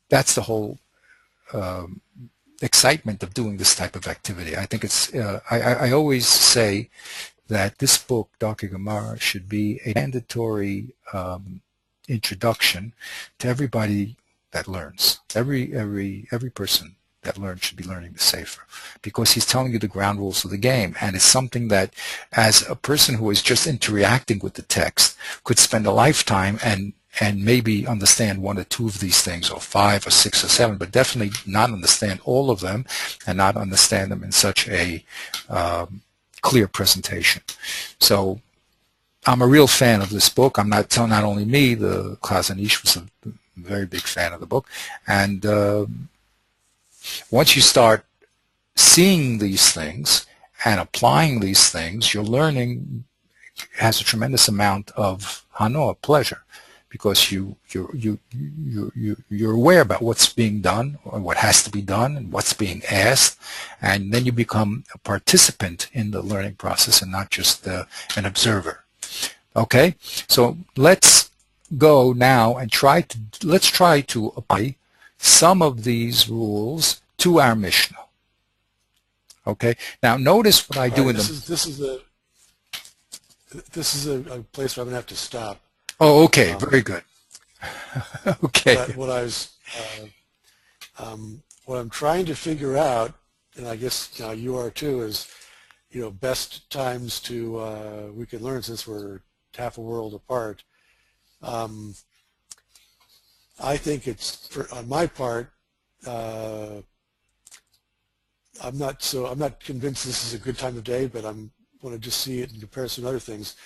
that's the whole excitement of doing this type of activity. I think it's, I always say that this book, Darkei Gemara, should be a mandatory introduction to everybody that learns. Every person that learns should be learning the Sefer, because he's telling you the ground rules of the game, and it's something that, as a person who is just interacting with the text, could spend a lifetime and maybe understand one or two of these things, or 5 or 6 or 7, but definitely not understand all of them, and not understand them in such a clear presentation. So I'm a real fan of this book. I'm not only me, the Chazon Ish was a very big fan of the book. And once you start seeing these things and applying these things, your learning has a tremendous amount of hanoah, pleasure, because you're aware about what's being done, or what has to be done, and what's being asked, and then you become a participant in the learning process and not just an observer. Okay, so let's go now and let's try to apply some of these rules to our Mishnah. Okay. Now notice what I do right, in the. This is a place where I'm gonna have to stop. Oh, okay. Very good. Okay. But what I'm trying to figure out, and I guess now you are too, is best times to we can learn since we're half a world apart. I think it's on my part. I'm not convinced this is a good time of day, but I'm want to just see it in comparison to other things.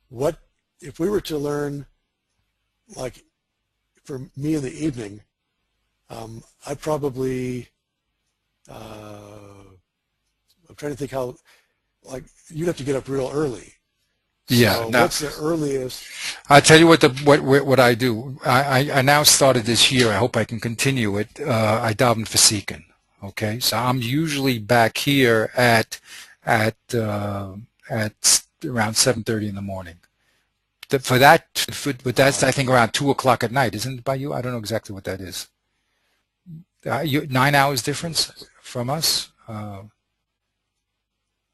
What if we were to learn, like for me in the evening? I'd probably. I'm trying to think how. Like you'd have to get up real early. Yeah. So now, what's the earliest? I tell you what I do. I now started this year. I hope I can continue it. I daven for Seekin. Okay, so I'm usually back here at around 7:30 in the morning. But that's I think around 2 o'clock at night, isn't it by you? I don't know exactly what that is. 9 hours difference from us.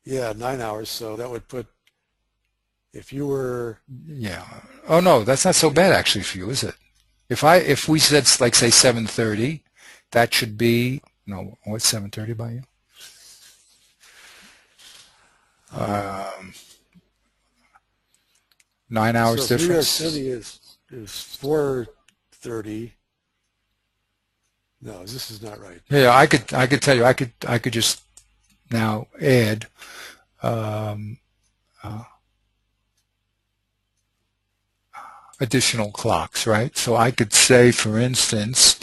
Yeah, 9 hours. So that would put if you were. Yeah. Oh no, that's not so bad actually for you, is it? If we said like say 7:30, that should be. No, what's 7:30 by you? 9 hours so difference. New York City is 4:30. No, this is not right. Yeah, I could tell you. I could just now add additional clocks, right? So I could say, for instance.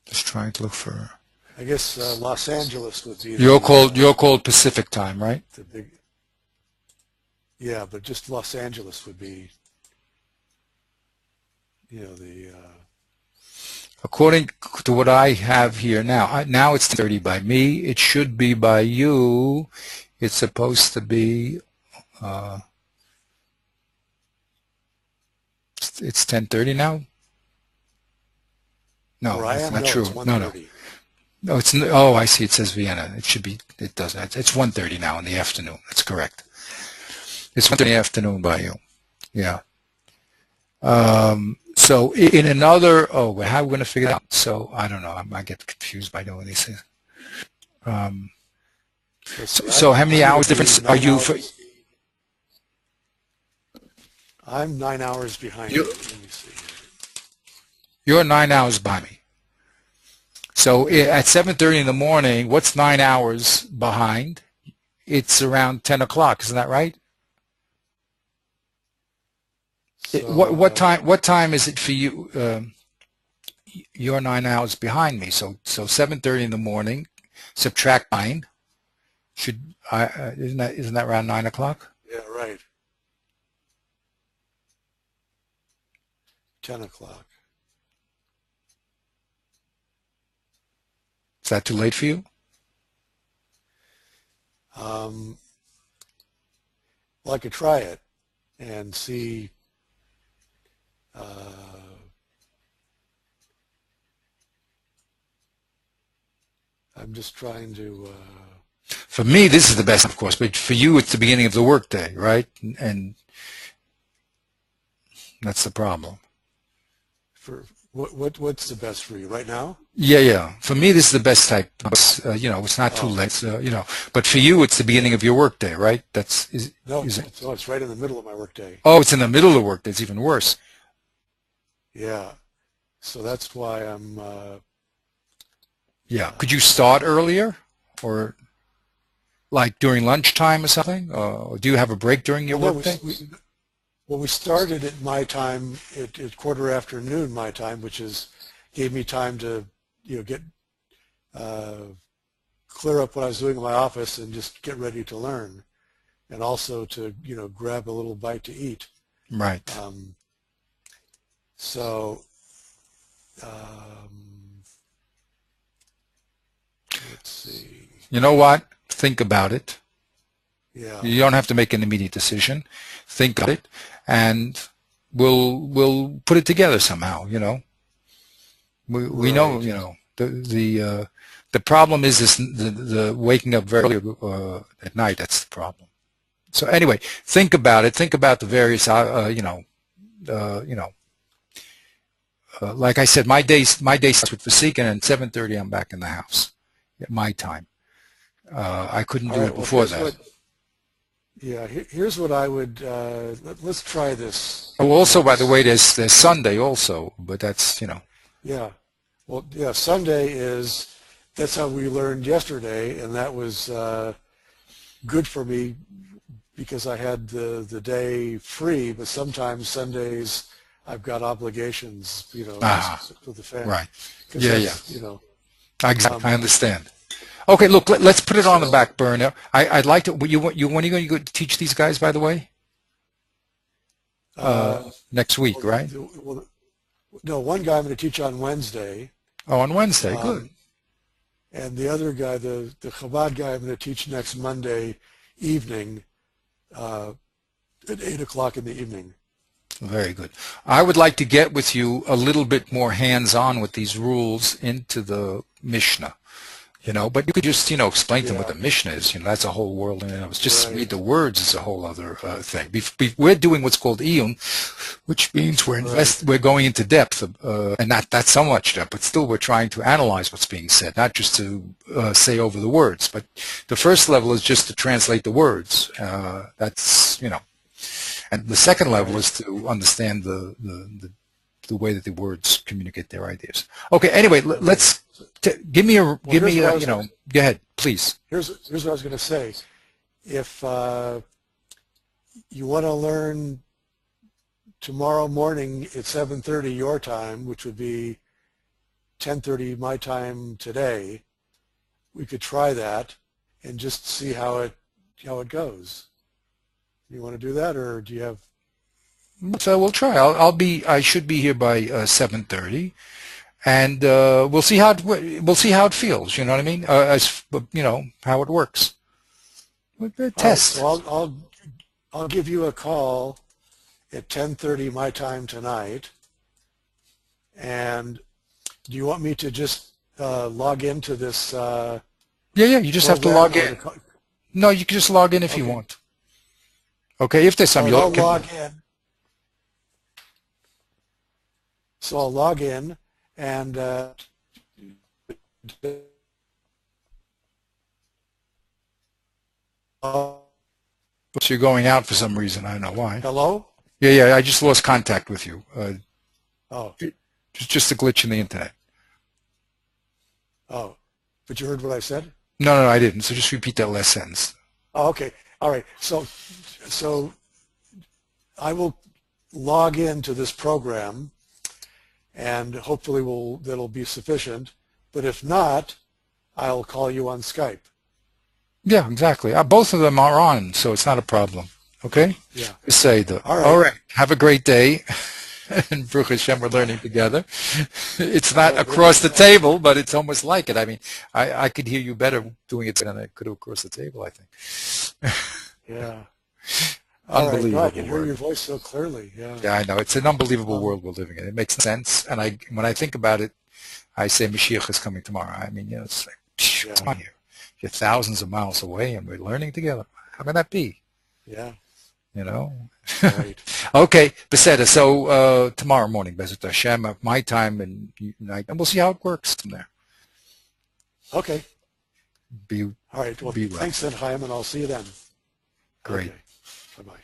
Just trying to look for. I guess Los Angeles would be. You're called Pacific time, right? The big. Yeah, but just Los Angeles would be. The. According to what I have here now, now it's 30 by me. It should be by you. It's supposed to be. It's 10:30 now. No, that's not true. No. No, it's oh, I see. It says Vienna. It should be. It doesn't. It's 1:30 now in the afternoon. That's correct. It's 1:30 in the afternoon by you. Yeah. So in another. Oh, how are we going to figure it out? So I don't know. I get confused by doing these things. So how many hours difference are you for? I'm 9 hours behind you. Let me see. You're 9 hours by me. So at 7:30 in the morning, what's 9 hours behind? It's around 10 o'clock, isn't that right? So, what time is it for you? You're 9 hours behind me. So 7:30 in the morning, subtract 9. Isn't that around 9 o'clock? Yeah, right. 10 o'clock. Is that too late for you? Well, I could try it and see. I'm just trying to. For me, this is the best, of course, but for you, it's the beginning of the workday, right? And that's the problem. For what's the best for you right now? Yeah. For me, this is the best type. It's not too late. But for you, it's the beginning of your workday, right? It's right in the middle of my workday. Oh, it's in the middle of the workday. It's even worse. Yeah. So that's why I'm. Yeah. Could you start earlier, or like during lunchtime or something? Or do you have a break during your workday? We started at my time at quarter after noon my time, which gave me time to get clear up what I was doing in my office and just get ready to learn. and also to, grab a little bite to eat. Right. So let's see. You know what? Think about it. Yeah. You don't have to make an immediate decision. Think about it, and we'll put it together somehow. We know. The problem is the waking up very early at night. That's the problem. So anyway, think about it. Think about the various like I said, my day starts with Vasikin, and 7:30 I'm back in the house at my time. I couldn't do it before that. Here's what I would, let's try this. Oh, also, by the way, there's Sunday also, but that's, Yeah. Well, yeah, Sunday that's how we learned yesterday, and that was good for me because I had the day free, but sometimes Sundays I've got obligations, with the family. Right. Yeah. Exactly. I understand. Okay, look, let's put it on the back burner. I'd like to. When are you going to go teach these guys? By the way, next week, right? No, one guy I'm going to teach on Wednesday. Oh, on Wednesday, good. And the other guy, the Chabad guy, I'm going to teach next Monday evening at 8 o'clock in the evening. Very good. I would like to get with you a little bit more hands-on with these rules into the Mishnah. But you could just, explain to them what the Mishnah is. That's a whole world in it. Just read the words is a whole other thing. We're doing what's called iyun, which means we're going into depth, and not so much depth, but still we're trying to analyze what's being said, not just to say over the words. But the first level is just to translate the words. That's, and the second level is to understand the way that the words communicate their ideas. Okay. Anyway, let's. Give me go ahead, please. Here's what I was going to say. If you want to learn tomorrow morning at 7:30 your time, which would be 10:30 my time today, we could try that and just see how it goes. You want to do that, or do you have? So we'll try. I should be here by 7:30. And we'll see how it feels. You know what I mean? How it works. Test. Right, so I'll give you a call at 10:30 my time tonight. And do you want me to just log into this? Yeah. You just have to log in. No, you can just log in if you want. Okay. If there's some, I'll log in. So I'll log in. And so you're going out for some reason. I don't know why. Hello? Yeah. I just lost contact with you. Just a glitch in the internet. Oh, but you heard what I said? No, I didn't. So just repeat that last sentence. Oh, okay. All right. So I will log into this program. And hopefully that'll be sufficient. But if not, I'll call you on Skype. Yeah, exactly. Both of them are on, so it's not a problem. Okay? Yeah. All right. Have a great day. And Baruch Hashem, we're learning together. It's not across the table, but it's almost like it. I mean, I could hear you better doing it than I could across the table, I think. Yeah. Unbelievable. I can hear your voice so clearly. Yeah, I know. It's an unbelievable world we're living in. It makes sense. And when I think about it, I say Mashiach is coming tomorrow. I mean, it's like, come on here. You're thousands of miles away and we're learning together. How can that be? Yeah. Right. Okay, Beseda. So tomorrow morning, Bezat Hashem, at my time, and we'll see how it works from there. Okay. All right. Well, thanks then, Chaim, and I'll see you then. Great. Okay. Bye-bye.